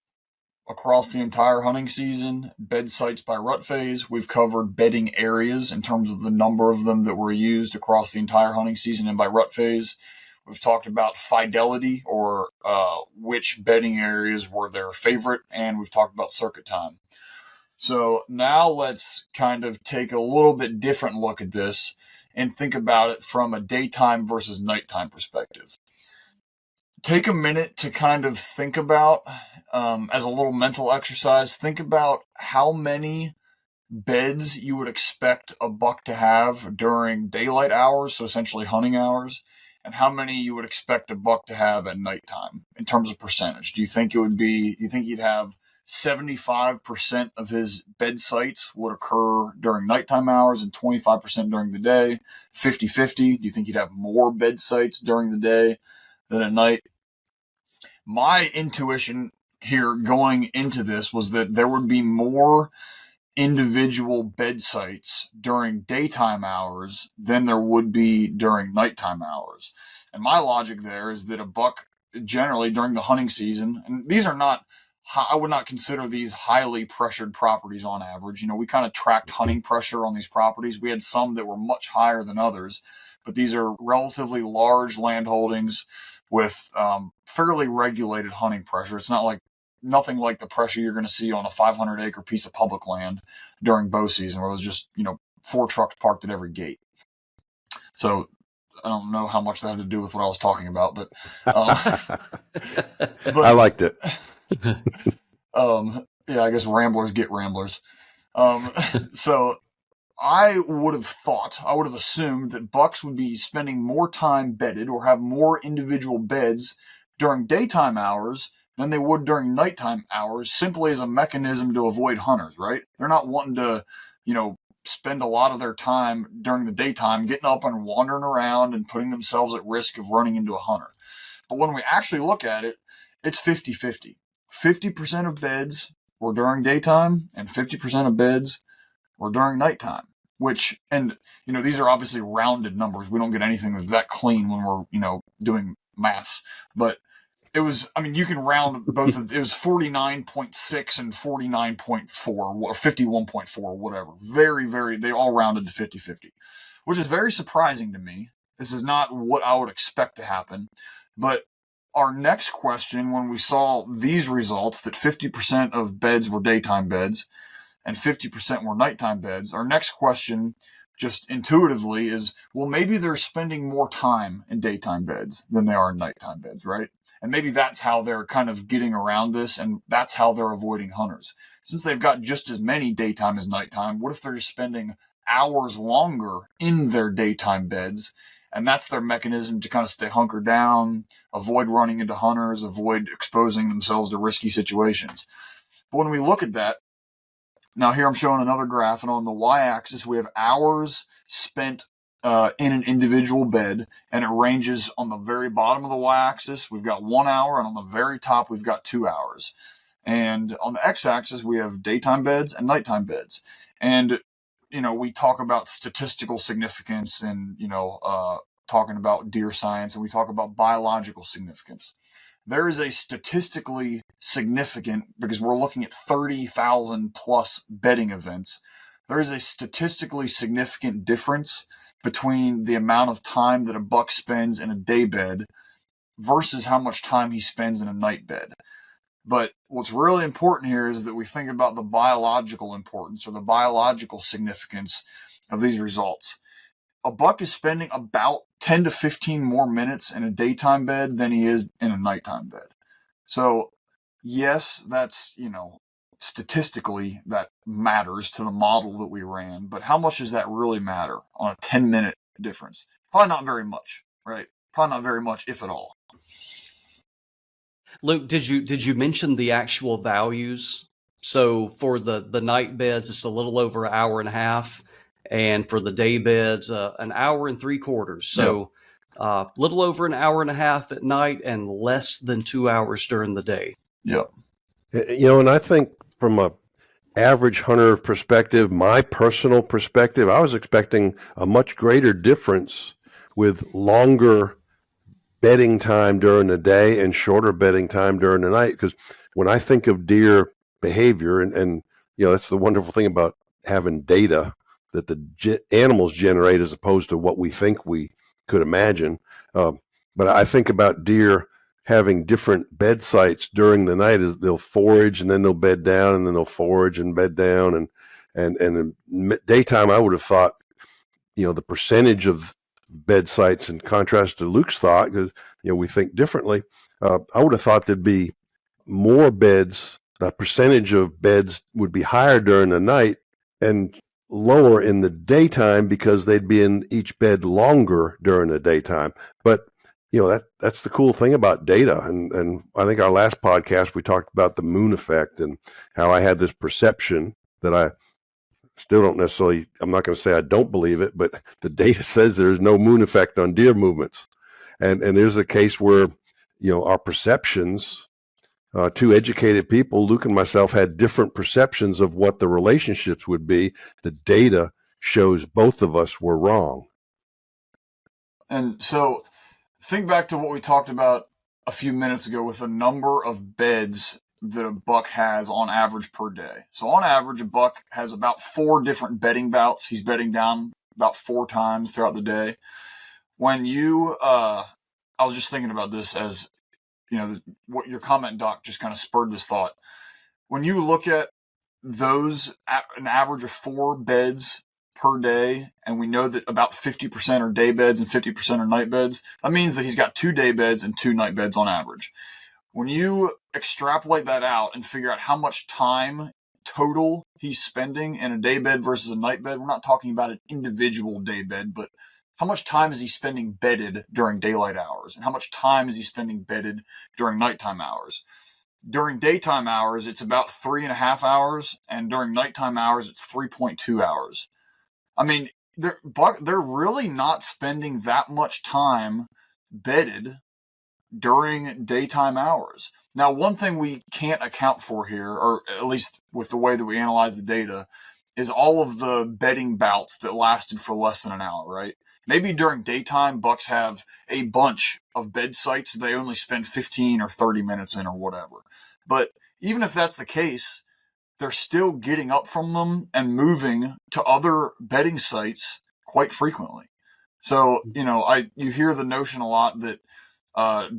across the entire hunting season, bed sites by rut phase. We've covered bedding areas in terms of the number of them that were used across the entire hunting season and by rut phase. We've talked about fidelity, or which bedding areas were their favorite, and we've talked about circuit time. So now let's kind of take a little bit different look at this and think about it from a daytime versus nighttime perspective. Take a minute to kind of think about, as a little mental exercise, think about how many beds you would expect a buck to have during daylight hours, so essentially hunting hours, and how many you would expect a buck to have at nighttime in terms of percentage. Do you think he'd have 75% of his bed sites would occur during nighttime hours and 25% during the day? 50-50? Do you think he'd have more bed sites during the day than at night? My intuition here going into this was that there would be more individual bed sites during daytime hours than there would be during nighttime hours. And my logic there is that a buck generally during the hunting season, and these are not, I would not consider these highly pressured properties on average. We kind of tracked hunting pressure on these properties. We had some that were much higher than others, but these are relatively large land holdings with fairly regulated hunting pressure. It's not like nothing like the pressure you're going to see on a 500-acre piece of public land during bow season, where there's just 4 trucks parked at every gate. So I don't know how much that had to do with what I was talking about, but I liked it. Yeah, I guess ramblers get ramblers. So I would have assumed that bucks would be spending more time bedded or have more individual beds during daytime hours than they would during nighttime hours, simply as a mechanism to avoid hunters, right? They're not wanting to, spend a lot of their time during the daytime getting up and wandering around and putting themselves at risk of running into a hunter. But when we actually look at it, it's 50-50. 50% of beds were during daytime and 50% of beds were during nighttime. These are obviously rounded numbers. We don't get anything that's that clean when we're, doing maths. But it was, you can round both of, it was 49.6 and 49.4 or 51.4, whatever. Very, very, they all rounded to 50-50, which is very surprising to me. This is not what I would expect to happen. But our next question, when we saw these results, that 50% of beds were daytime beds and 50% were nighttime beds, our next question just intuitively is, well, maybe they're spending more time in daytime beds than they are in nighttime beds, right? And maybe that's how they're kind of getting around this, and that's how they're avoiding hunters. Since they've got just as many daytime as nighttime, what if they're just spending hours longer in their daytime beds, and that's their mechanism to kind of stay hunkered down, avoid running into hunters, avoid exposing themselves to risky situations? But when we look at that, now here I'm showing another graph, and on the y-axis we have hours spent in an individual bed, and it ranges on the very bottom of the y-axis. We've got 1 hour, and on the very top we've got 2 hours. And on the x-axis we have daytime beds and nighttime beds. And we talk about statistical significance and talking about deer science, and we talk about biological significance. There is a statistically significant, because we're looking at 30,000 plus bedding events, there is a statistically significant difference between the amount of time that a buck spends in a day bed versus how much time he spends in a night bed. But what's really important here is that we think about the biological importance or the biological significance of these results. A buck is spending about 10 to 15 more minutes in a daytime bed than he is in a nighttime bed. So yes, that's, statistically that matters to the model that we ran, but how much does that really matter on a 10-minute difference? Probably not very much, right? Probably not very much, if at all. Luke, did you mention the actual values? So for the night beds, it's a little over an hour and a half, and for the day beds, an hour and 3/4. So a little over an hour and a half at night and less than 2 hours during the day. Yep. And I think from a average hunter perspective, my personal perspective, I was expecting a much greater difference with longer bedding time during the day and shorter bedding time during the night. Because when I think of deer behavior, and that's the wonderful thing about having data that the animals generate as opposed to what we think we could imagine. But I think about deer having different bed sites during the night. As they'll forage and then they'll bed down, and then they'll forage and bed down, and in daytime I would have thought, the percentage of bed sites, in contrast to Luke's thought, because we think differently. I would have thought there'd be more beds. The percentage of beds would be higher during the night and lower in the daytime because they'd be in each bed longer during the daytime. But that's the cool thing about data. And I think our last podcast, we talked about the moon effect and how I had this perception that I still don't necessarily, I'm not going to say I don't believe it, but the data says there's no moon effect on deer movements. And there's a case where, our perceptions, two educated people, Luke and myself, had different perceptions of what the relationships would be. The data shows both of us were wrong. And so think back to what we talked about a few minutes ago with the number of beds that a buck has on average per day. So on average, a buck has about 4 different bedding bouts. He's bedding down about 4 times throughout the day. When you, I was just thinking about this as, what your comment, Doc, just kind of spurred this thought. When you look at those, an average of 4 beds per day, and we know that about 50% are day beds and 50% are night beds, that means that he's got 2 day beds and 2 night beds on average. When you extrapolate that out and figure out how much time total he's spending in a day bed versus a night bed, we're not talking about an individual day bed, but how much time is he spending bedded during daylight hours? And how much time is he spending bedded during nighttime hours? During daytime hours, it's about 3.5 hours, and during nighttime hours, it's 3.2 hours. I mean, they're really not spending that much time bedded during daytime hours. Now, one thing we can't account for here, or at least with the way that we analyze the data, is all of the bedding bouts that lasted for less than an hour, right? Maybe during daytime, bucks have a bunch of bed sites they only spend 15 or 30 minutes in or whatever. But even if that's the case, they're still getting up from them and moving to other bedding sites quite frequently. So, you hear the notion a lot that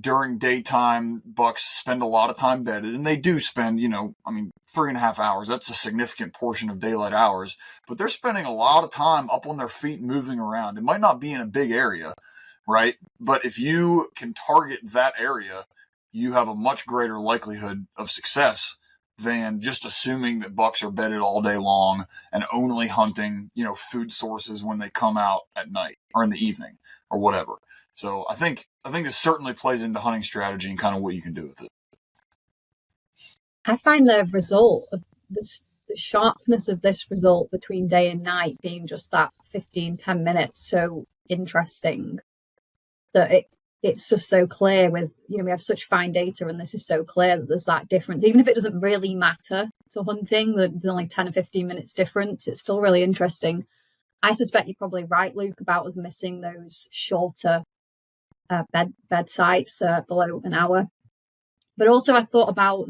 during daytime, bucks spend a lot of time bedded, and they do spend, 3.5 hours. That's a significant portion of daylight hours, but they're spending a lot of time up on their feet moving around. It might not be in a big area, right? But if you can target that area, you have a much greater likelihood of success than just assuming that bucks are bedded all day long and only hunting, food sources when they come out at night or in the evening or whatever. So I think this certainly plays into hunting strategy and kind of what you can do with it. I find the result of this, the sharpness of this result between day and night being just that 10 minutes so interesting that it's just so clear with, we have such fine data, and this is so clear that there's that difference. Even if it doesn't really matter to hunting, there's only 10 or 15 minutes difference, it's still really interesting. I suspect you're probably right, Luke, about us missing those shorter bed sites below an hour. But also I thought about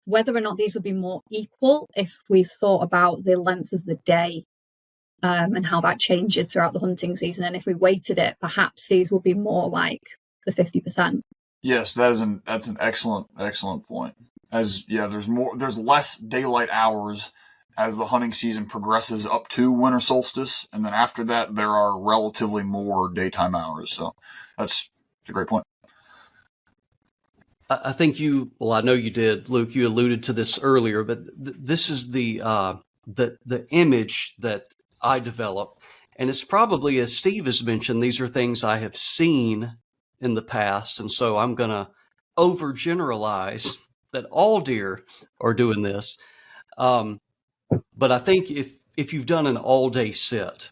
whether or not these would be more equal if we thought about the length of the day and how that changes throughout the hunting season. And if we weighted it, perhaps these would be more like the 50%. Yes, that's an excellent point. There's less daylight hours as the hunting season progresses up to winter solstice, and then after that there are relatively more daytime hours. So that's a great point. I think I know you did, Luke, you alluded to this earlier, but this is the image that I developed. And it's probably, as Steve has mentioned, these are things I have seen in the past. And so I'm going to overgeneralize that all deer are doing this. But I think if you've done an all-day sit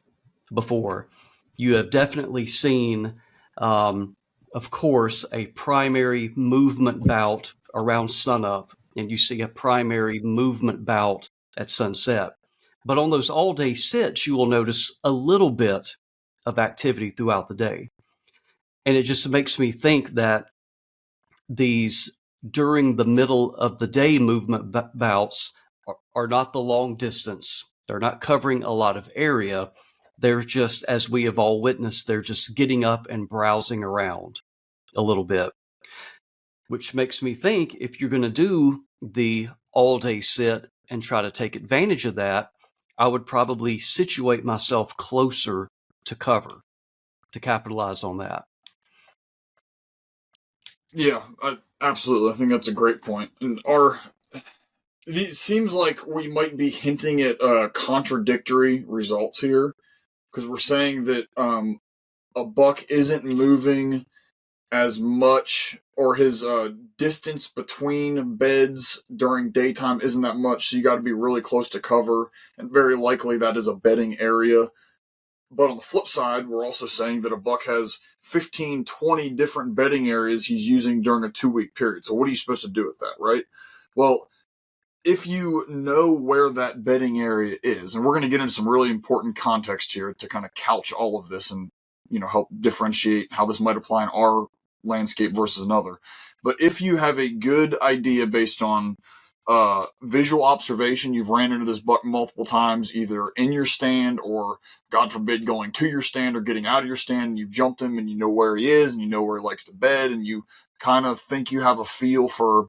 before, you have definitely seen, of course, a primary movement bout around sunup, and you see a primary movement bout at sunset. But on those all-day sits, you will notice a little bit of activity throughout the day. And it just makes me think that these during the middle of the day movement bouts are not the long distance. They're not covering a lot of area. They're just, as we have all witnessed, they're just getting up and browsing around a little bit, which makes me think if you're going to do the all-day sit and try to take advantage of that, I would probably situate myself closer to cover to capitalize on that. Yeah, absolutely. I think that's a great point. And it seems like we might be hinting at contradictory results here, because we're saying that a buck isn't moving as much, or his distance between beds during daytime isn't that much, so you got to be really close to cover, and very likely that is a bedding area. But on the flip side, we're also saying that a buck has 15, 20 different bedding areas he's using during a 2-week period. So what are you supposed to do with that, right? Well, if you know where that bedding area is, and we're going to get into some really important context here to kind of couch all of this and, help differentiate how this might apply in our landscape versus another. But if you have a good idea based on visual observation, you've ran into this buck multiple times, either in your stand or, God forbid, going to your stand or getting out of your stand, and you've jumped him and you know where he is and you know where he likes to bed, and you kind of think you have a feel for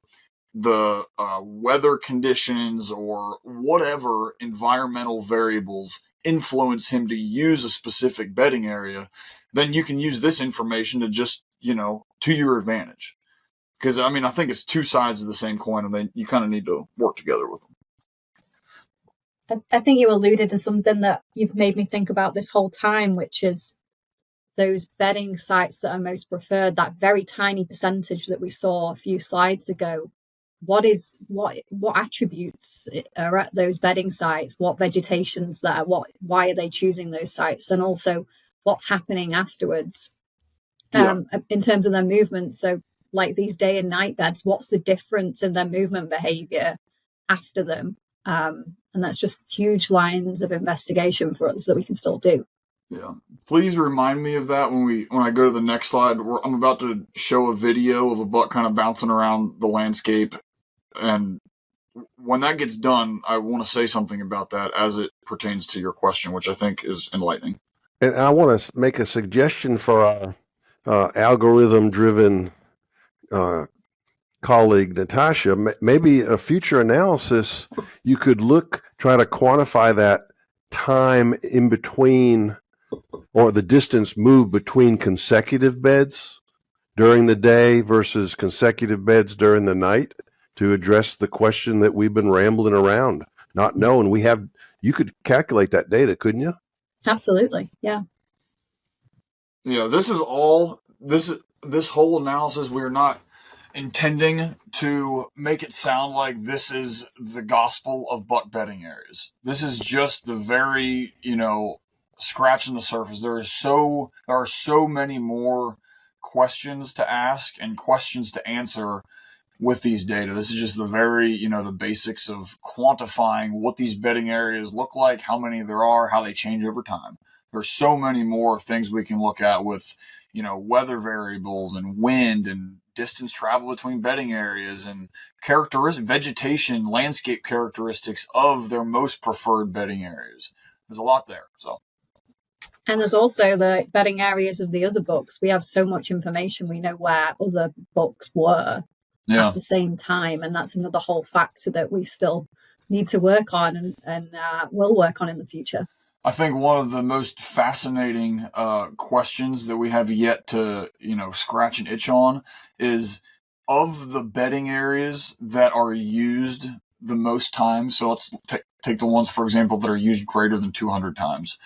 the weather conditions or whatever environmental variables influence him to use a specific bedding area, then you can use this information to just, to your advantage. Because, I think it's two sides of the same coin, and then you kind of need to work together with them. I think you alluded to something that you've made me think about this whole time, which is those bedding sites that are most preferred, that very tiny percentage that we saw a few slides ago. What attributes are at those bedding sites? What vegetation's there? Why are they choosing those sites? And also, what's happening afterwards in terms of their movement? So, like these day and night beds, what's the difference in their movement behavior after them? And that's just huge lines of investigation for us that we can still do. Yeah. Please remind me of that when I go to the next slide. I'm about to show a video of a buck kind of bouncing around the landscape. And when that gets done, I want to say something about that as it pertains to your question, which I think is enlightening. And I want to make a suggestion for our algorithm-driven colleague Natasha. Maybe a future analysis, you could try to quantify that time in between, or the distance moved between consecutive beds during the day versus consecutive beds during the night, to address the question that we've been rambling around, not knowing. You could calculate that data, couldn't you? Absolutely. Yeah. Yeah. This whole analysis, we're not intending to make it sound like this is the gospel of buck bedding areas. This is just the very, scratching the surface. There are so many more questions to ask and questions to answer with these data. This is just the very, the basics of quantifying what these bedding areas look like, how many there are, how they change over time. There's so many more things we can look at with, weather variables and wind and distance travel between bedding areas and vegetation, landscape characteristics of their most preferred bedding areas. There's a lot there. And there's also the bedding areas of the other books. We have so much information. We know where other books were at the same time. And that's another whole factor that we still need to work on and will work on in the future. I think one of the most fascinating questions that we have yet to, scratch an itch on is, of the bedding areas that are used the most times. So let's take the ones, for example, that are used greater than 200 times.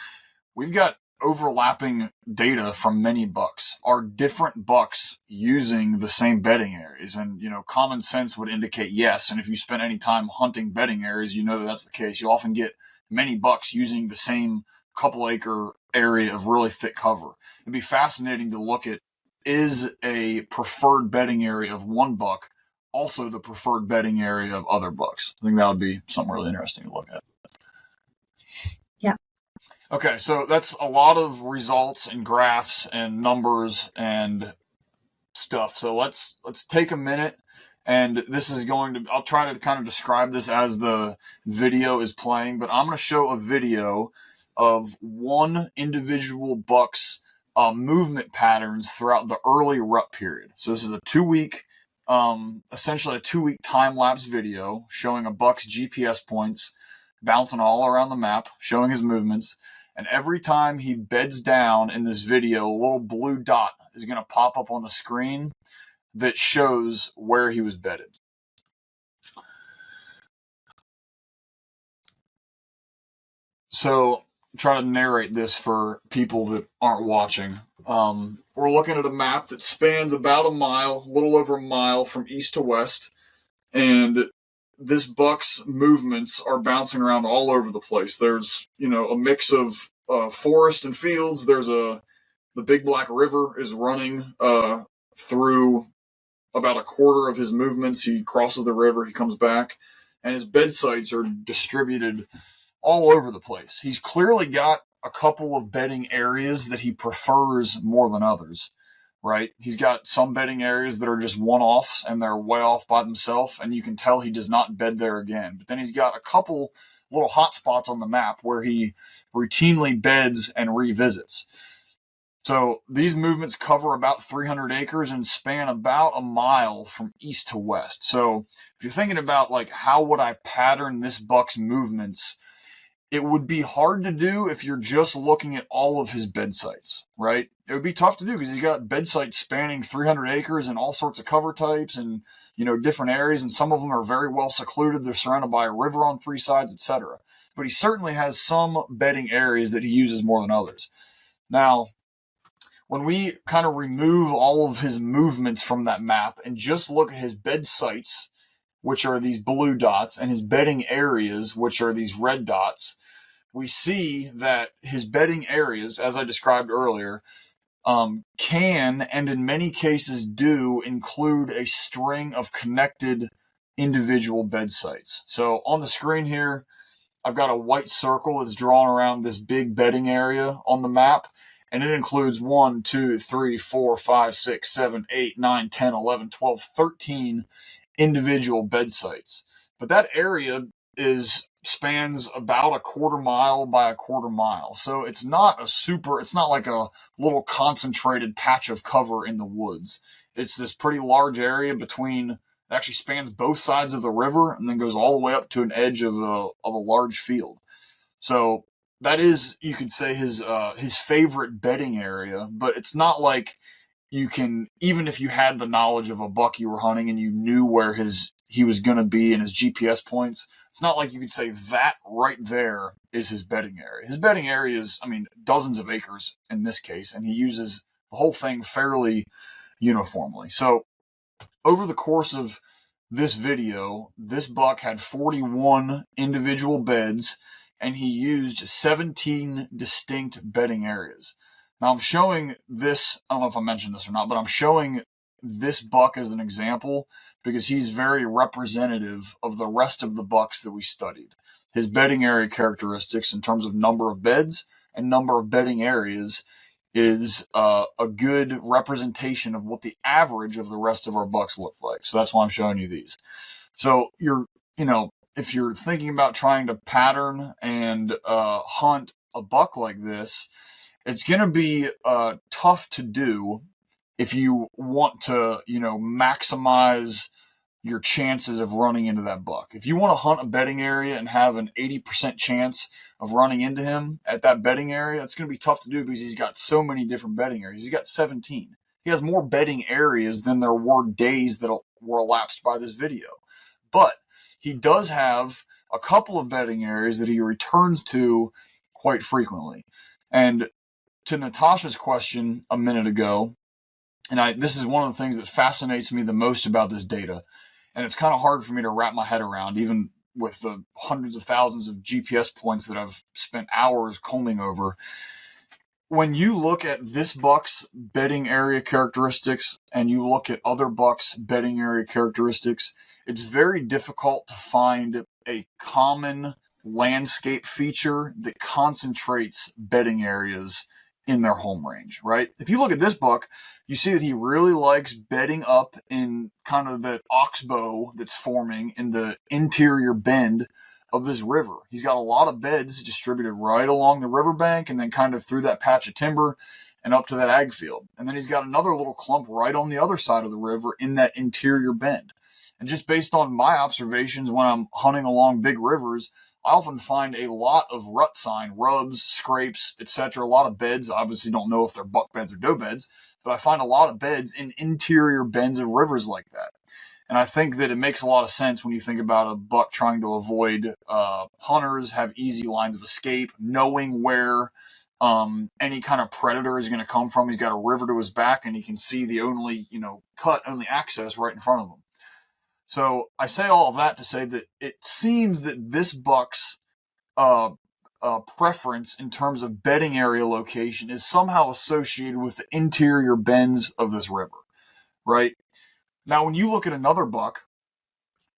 We've got overlapping data from many bucks. Are different bucks using the same bedding areas? And, common sense would indicate yes. And if you spend any time hunting bedding areas, that's the case. You often get many bucks using the same couple acre area of really thick cover. It'd be fascinating to look at, is a preferred bedding area of one buck also the preferred bedding area of other bucks? I think that would be something really interesting to look at. Yeah. Okay, so that's a lot of results and graphs and numbers and stuff. So let's take a minute And this is I'll try to kind of describe this as the video is playing, but I'm going to show a video of one individual buck's movement patterns throughout the early rut period. So this is a 2-week, essentially a 2-week time-lapse video showing a buck's GPS points bouncing all around the map, showing his movements. And every time he beds down in this video, a little blue dot is going to pop up on the screen that shows where he was bedded. So try to narrate this for people that aren't watching. We're looking at a map that spans about a mile, a little over a mile from east to west. And this buck's movements are bouncing around all over the place. There's, a mix of forest and fields. The Big Black River is running through about a quarter of his movements. He crosses the river, he comes back, and his bed sites are distributed all over the place. He's clearly got a couple of bedding areas that he prefers more than others, right? He's got some bedding areas that are just one-offs and they're way off by themselves, and you can tell he does not bed there again. But then he's got a couple little hot spots on the map where he routinely beds and revisits. So these movements cover about 300 acres and span about a mile from east to west. So if you're thinking about like, how would I pattern this buck's movements, it would be hard to do if you're just looking at all of his bed sites, right? It would be tough to do because he's got bed sites spanning 300 acres and all sorts of cover types and, different areas. And some of them are very well secluded. They're surrounded by a river on 3 sides, etc. But he certainly has some bedding areas that he uses more than others. Now, when we kind of remove all of his movements from that map and just look at his bed sites, which are these blue dots, and his bedding areas, which are these red dots, we see that his bedding areas, as I described earlier, can, and in many cases do, include a string of connected individual bed sites. So on the screen here, I've got a white circle that's drawn around this big bedding area on the map. And it includes 1, 2, 3, 4, 5, 6, 7, 8, 9, 10, 11, 12, 13 individual bed sites. But that area spans about a quarter mile by a quarter mile. So it's not like a little concentrated patch of cover in the woods. It's this pretty large area it actually spans both sides of the river and then goes all the way up to an edge of a large field. So that is, you could say, his favorite bedding area, but it's not like you can, even if you had the knowledge of a buck you were hunting and you knew where he was going to be and his GPS points, it's not like you could say that right there is his bedding area. His bedding area is, dozens of acres in this case, and he uses the whole thing fairly uniformly. So over the course of this video, this buck had 41 individual beds, and he used 17 distinct bedding areas. Now I'm showing this, I don't know if I mentioned this or not, but I'm showing this buck as an example because he's very representative of the rest of the bucks that we studied. His bedding area characteristics in terms of number of beds and number of bedding areas is a good representation of what the average of the rest of our bucks look like. So that's why I'm showing you these. So if you're thinking about trying to pattern and hunt a buck like this, it's going to be tough to do if you want to, maximize your chances of running into that buck. If you want to hunt a bedding area and have an 80% chance of running into him at that bedding area, it's going to be tough to do because he's got so many different bedding areas. He's got 17. He has more bedding areas than there were days that were elapsed by this video. But he does have a couple of bedding areas that he returns to quite frequently. And to Natasha's question a minute ago, and this is one of the things that fascinates me the most about this data, and it's kind of hard for me to wrap my head around, even with the hundreds of thousands of GPS points that I've spent hours combing over. When you look at this buck's bedding area characteristics and you look at other bucks' bedding area characteristics, it's very difficult to find a common landscape feature that concentrates bedding areas in their home range, right? If you look at this buck, you see that he really likes bedding up in kind of the oxbow that's forming in the interior bend of this river. He's got a lot of beds distributed right along the riverbank and then kind of through that patch of timber and up to that ag field. And then he's got another little clump right on the other side of the river in that interior bend. And just based on my observations when I'm hunting along big rivers, I often find a lot of rut sign, rubs, scrapes, etc. A lot of beds. I obviously don't know if they're buck beds or doe beds, but I find a lot of beds in interior bends of rivers like that. And I think that it makes a lot of sense when you think about a buck trying to avoid hunters, have easy lines of escape, knowing where any kind of predator is going to come from. He's got a river to his back, and he can see the only access right in front of him. So I say all of that to say that it seems that this buck's preference in terms of bedding area location is somehow associated with the interior bends of this river, right? Now, when you look at another buck,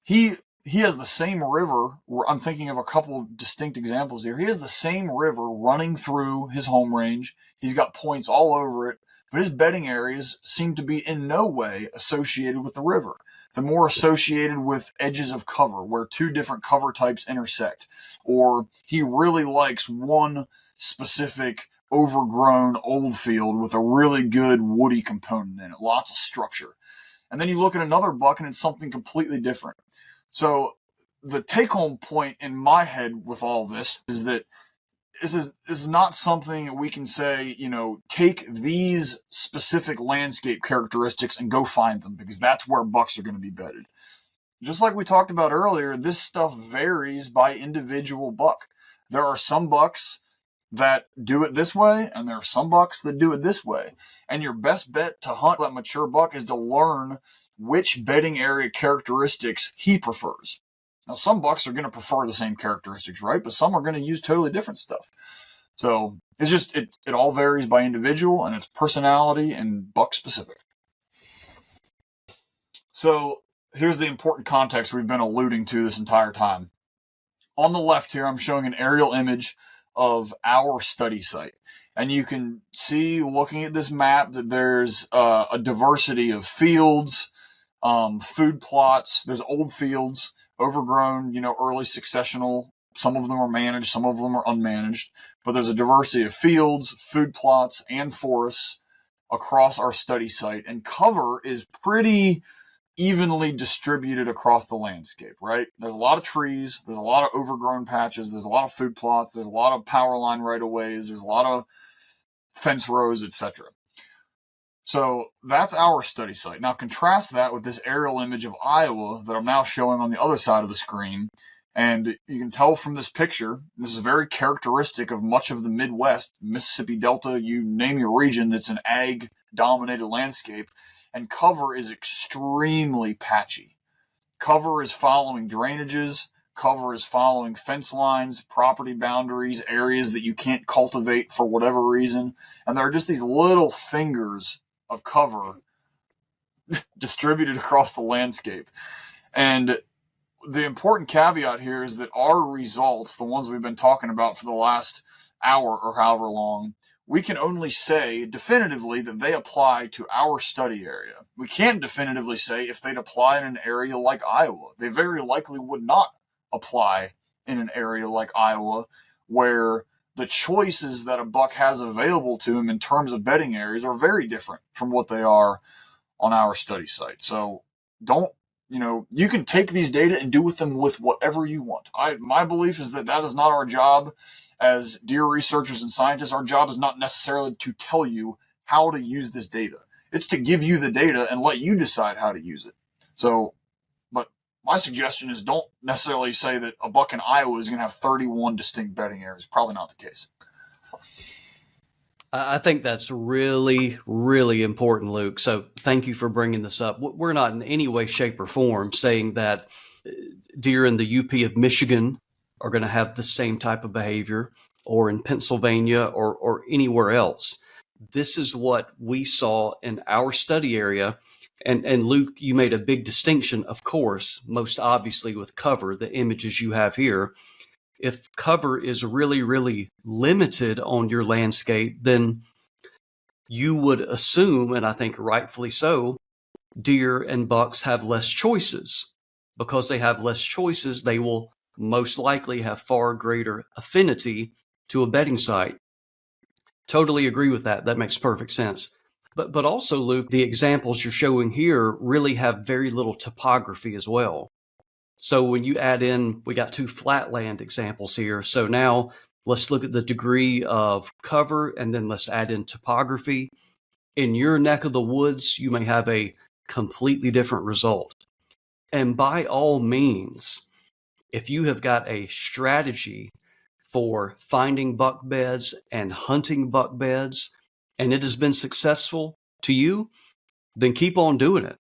he has the same river. I'm thinking of a couple distinct examples here. He has the same river running through his home range. He's got points all over it, but his bedding areas seem to be in no way associated with the river. They're more associated with edges of cover where two different cover types intersect. Or he really likes one specific overgrown old field with a really good woody component in it, lots of structure. And then you look at another buck and it's something completely different. So the take-home point in my head with all this is that this is not something that we can say, take these specific landscape characteristics and go find them, because that's where bucks are going to be bedded. Just like we talked about earlier, this stuff varies by individual buck. There are some bucks that do it this way, and there are some bucks that do it this way. And your best bet to hunt that mature buck is to learn which bedding area characteristics he prefers. Now, some bucks are going to prefer the same characteristics, right? But some are going to use totally different stuff. So it's just, it all varies by individual, and it's personality and buck specific. So here's the important context we've been alluding to this entire time. On the left here, I'm showing an aerial image of our study site. And you can see, looking at this map, that there's a diversity of fields, food plots. There's old fields, overgrown, early successional. Some of them are managed, some of them are unmanaged. But there's a diversity of fields, food plots, and forests across our study site. And cover is pretty evenly distributed across the landscape, right? There's a lot of trees, there's a lot of overgrown patches, there's a lot of food plots, there's a lot of power line right-of-ways, there's a lot of fence rows, etc. So that's our study site. Now contrast that with this aerial image of Iowa that I'm now showing on the other side of the screen. And you can tell from this picture, this is very characteristic of much of the Midwest, Mississippi Delta, you name your region that's an ag-dominated landscape. And cover is extremely patchy. Cover is following drainages. Cover is following fence lines, property boundaries, areas that you can't cultivate for whatever reason. And there are just these little fingers of cover distributed across the landscape. And the important caveat here is that our results, the ones we've been talking about for the last hour or however long, we can only say definitively that they apply to our study area. We can't definitively say if they'd apply in an area like Iowa. They very likely would not apply in an area like Iowa, where the choices that a buck has available to him in terms of bedding areas are very different from what they are on our study site. So you can take these data and do with them with whatever you want. My belief is that is not our job as deer researchers and scientists. Our job is not necessarily to tell you how to use this data. It's to give you the data and let you decide how to use it. So, but my suggestion is don't necessarily say that a buck in Iowa is going to have 31 distinct bedding areas. Probably not the case. I think that's really, really important, Luke. So thank you for bringing this up. We're not in any way, shape, or form saying that deer in the UP of Michigan are going to have the same type of behavior, or in Pennsylvania or anywhere else. This is what we saw in our study area. And Luke, you made a big distinction, of course, most obviously with cover, the images you have here. If cover is really, really limited on your landscape, then you would assume, and I think rightfully so, deer and bucks have less choices. Because they have less choices, they will most likely have far greater affinity to a bedding site. Totally agree with that. That makes perfect sense. But also, Luke, the examples you're showing here really have very little topography as well. So when you add in, we got 2 flatland examples here. So now let's look at the degree of cover, and then let's add in topography. In your neck of the woods, you may have a completely different result. And by all means, if you have got a strategy for finding buck beds and hunting buck beds, and it has been successful to you, then keep on doing it.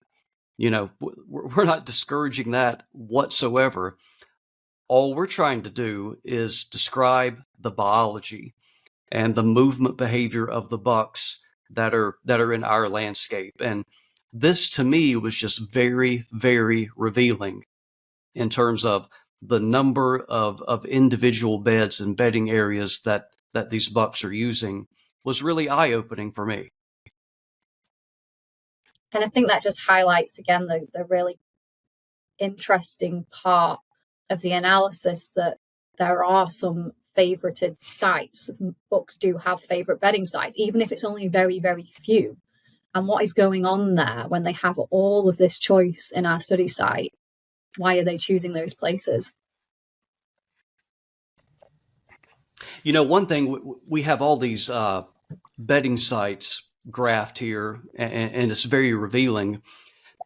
You know, we're not discouraging that whatsoever. All we're trying to do is describe the biology and the movement behavior of the bucks that are in our landscape. And this to me was just very, very revealing in terms of the number of individual beds and bedding areas that these bucks are using was really eye-opening for me. And I think that just highlights again the really interesting part of the analysis, that there are some favorited sites. Bucks do have favorite bedding sites, even if it's only very, very few. And what is going on there when they have all of this choice in our study site? Why are they choosing those places? You know, one thing, we have all these bedding sites graphed here, and it's very revealing.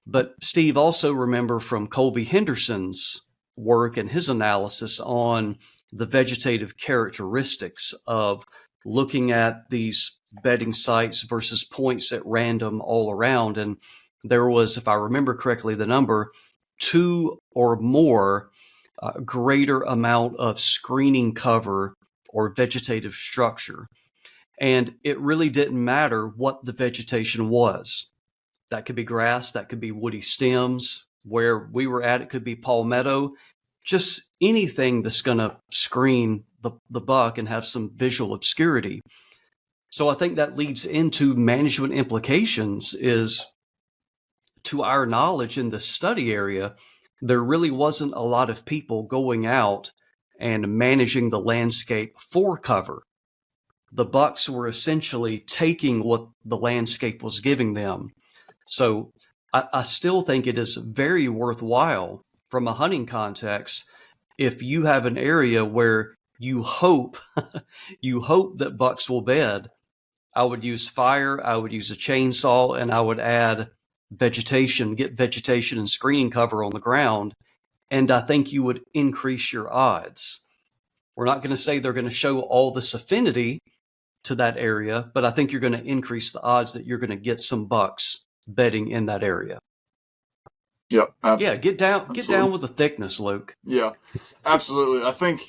But Steve, also remember from Colby Henderson's work and his analysis on the vegetative characteristics of looking at these bedding sites versus points at random all around. And there was, if I remember correctly, the number 2 or more greater amount of screening cover or vegetative structure. And it really didn't matter what the vegetation was. That could be grass, that could be woody stems. Where we were at, it could be palmetto. Just anything that's going to screen the buck and have some visual obscurity. So I think that leads into management implications. Is, to our knowledge in the study area, there really wasn't a lot of people going out and managing the landscape for cover. The bucks were essentially taking what the landscape was giving them. So I still think it is very worthwhile from a hunting context if you have an area where you hope that bucks will bed. I would use fire, I would use a chainsaw, and I would add vegetation, get vegetation and screening cover on the ground. And I think you would increase your odds. We're not going to say they're going to show all this affinity to that area, but I think you're going to increase the odds that you're going to get some bucks bedding in that area. Yep. Yeah, get down with the thickness, Luke. Yeah, absolutely. I think,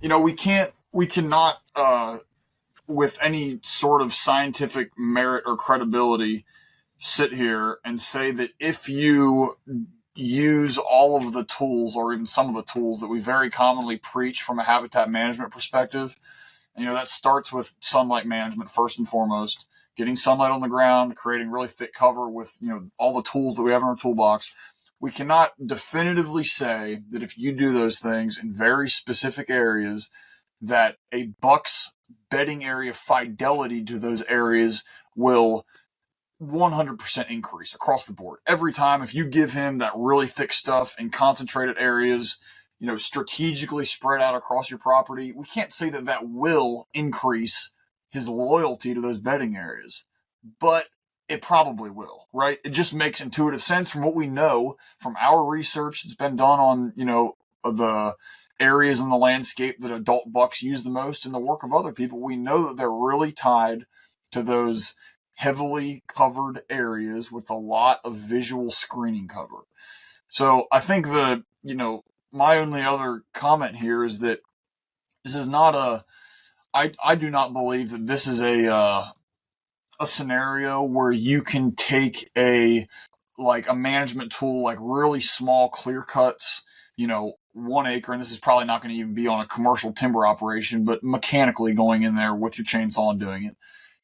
we cannot, with any sort of scientific merit or credibility, sit here and say that if you use all of the tools, or even some of the tools that we very commonly preach from a habitat management perspective, that starts with sunlight management first and foremost, getting sunlight on the ground, creating really thick cover with, all the tools that we have in our toolbox. We cannot definitively say that if you do those things in very specific areas, that a buck's bedding area fidelity to those areas will 100% increase across the board. Every time, if you give him that really thick stuff in concentrated areas, strategically spread out across your property, we can't say that that will increase his loyalty to those bedding areas. But it probably will, right? It just makes intuitive sense from what we know from our research that's been done on, the areas in the landscape that adult bucks use the most, and the work of other people. We know that they're really tied to those heavily covered areas with a lot of visual screening cover. So I think my only other comment here is that this is not I do not believe that this is a scenario where you can take a management tool, like really small clear cuts, 1 acre, and this is probably not going to even be on a commercial timber operation, but mechanically going in there with your chainsaw and doing it.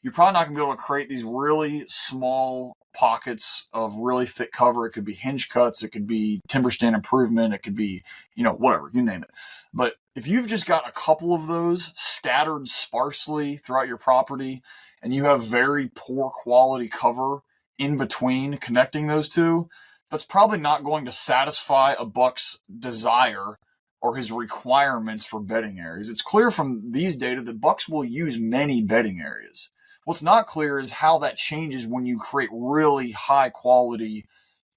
you're probably not going to be able to create these really small pockets of really thick cover. It could be hinge cuts. It could be timber stand improvement. It could be, whatever, you name it. But if you've just got a couple of those scattered sparsely throughout your property and you have very poor quality cover in between connecting those two, that's probably not going to satisfy a buck's desire or his requirements for bedding areas. It's clear from these data that bucks will use many bedding areas. What's not clear is how that changes when you create really high quality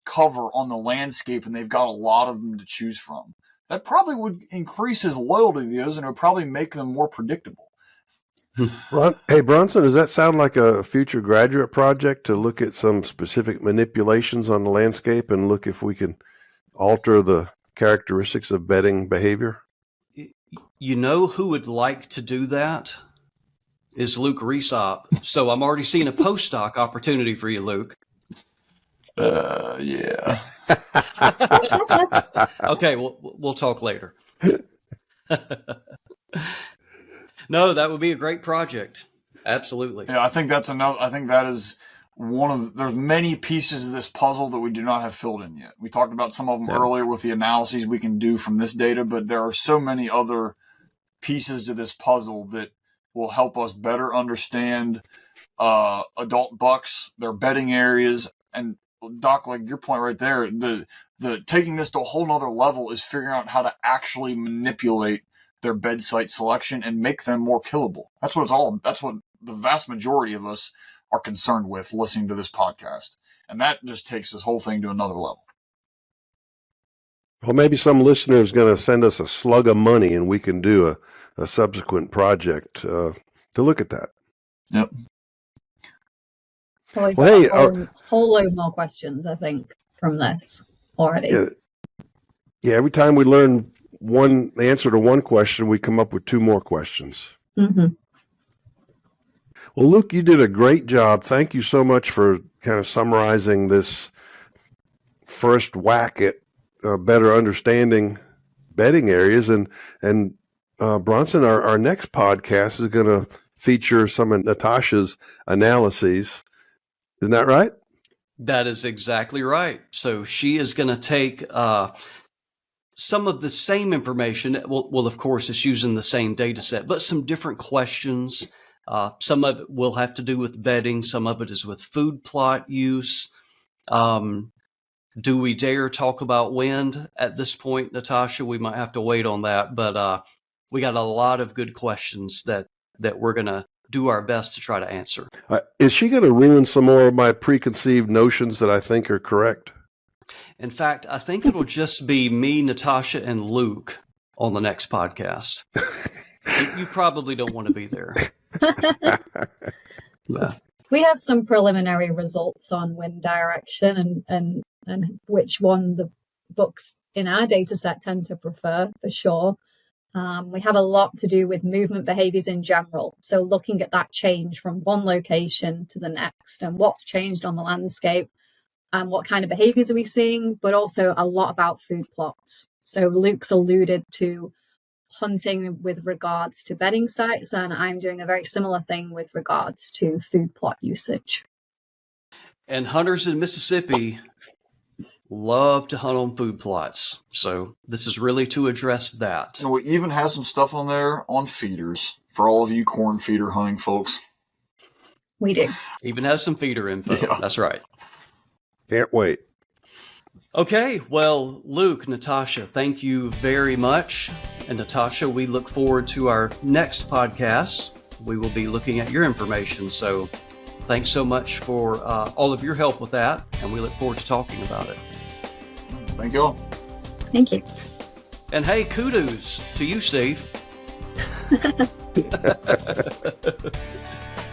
cover on the landscape and they've got a lot of them to choose from. That probably would increase his loyalty to those and it would probably make them more predictable. Hey, Bronson, does that sound like a future graduate project to look at some specific manipulations on the landscape and look if we can alter the characteristics of bedding behavior? You know who would like to do that is Luke Resop. So I'm already seeing a postdoc opportunity for you, Luke. Yeah. Okay, we'll talk later. No, that would be a great project. Absolutely. Yeah, I think that is there's many pieces of this puzzle that we do not have filled in yet. We talked about some of them earlier with the analyses we can do from this data, but there are so many other pieces to this puzzle that will help us better understand adult bucks, their bedding areas, and Doc, like your point right there, the taking this to a whole nother level is figuring out how to actually manipulate their bed site selection and make them more killable. That's what the vast majority of us are concerned with listening to this podcast. And that just takes this whole thing to another level. Well, maybe some listener is going to send us a slug of money and we can do a subsequent project to look at that. Yep. So we've got a whole load more questions, I think, from this already. Yeah, every time we learn the answer to one question, we come up with two more questions. Mm-hmm. Well, Luke, you did a great job. Thank you so much for kind of summarizing this first whack at better understanding bedding areas. And Bronson, our next podcast is going to feature some of Natasha's analyses. Isn't that right? That is exactly right. So she is going to take some of the same information. Well, of course, it's using the same data set, but some different questions. Some of it will have to do with bedding. Some of it is with food plot use. Do we dare talk about wind at this point, Natasha? We might have to wait on that, but we got a lot of good questions that we're going to do our best to try to answer. Is she going to ruin some more of my preconceived notions that I think are correct? In fact, I think it'll just be me, Natasha, and Luke on the next podcast. You probably don't want to be there. Yeah. We have some preliminary results on wind direction and which one the books in our data set tend to prefer, for sure. We have a lot to do with movement behaviors in general. So looking at that change from one location to the next and what's changed on the landscape and what kind of behaviors are we seeing, but also a lot about food plots. So Luke's alluded to hunting with regards to bedding sites, and I'm doing a very similar thing with regards to food plot usage. And hunters in Mississippi love to hunt on food plots. So this is really to address that. And we even have some stuff on there on feeders for all of you corn feeder hunting folks. We do. Even has some feeder info. Yeah. That's right. Can't wait. Okay, well, Luke, Natasha, thank you very much. And Natasha, we look forward to our next podcast. We will be looking at your information. So thanks so much for all of your help with that. And we look forward to talking about it. Thank you all. Thank you. And hey, kudos to you, Steve.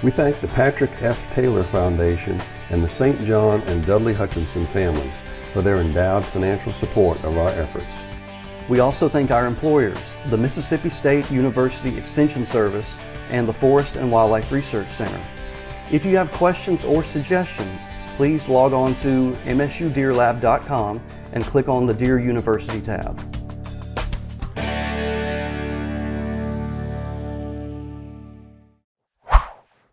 We thank the Patrick F. Taylor Foundation and the St. John and Dudley Hutchinson families for their endowed financial support of our efforts. We also thank our employers, the Mississippi State University Extension Service and the Forest and Wildlife Research Center. If you have questions or suggestions, please log on to msudeerlab.com and click on the Deer University tab.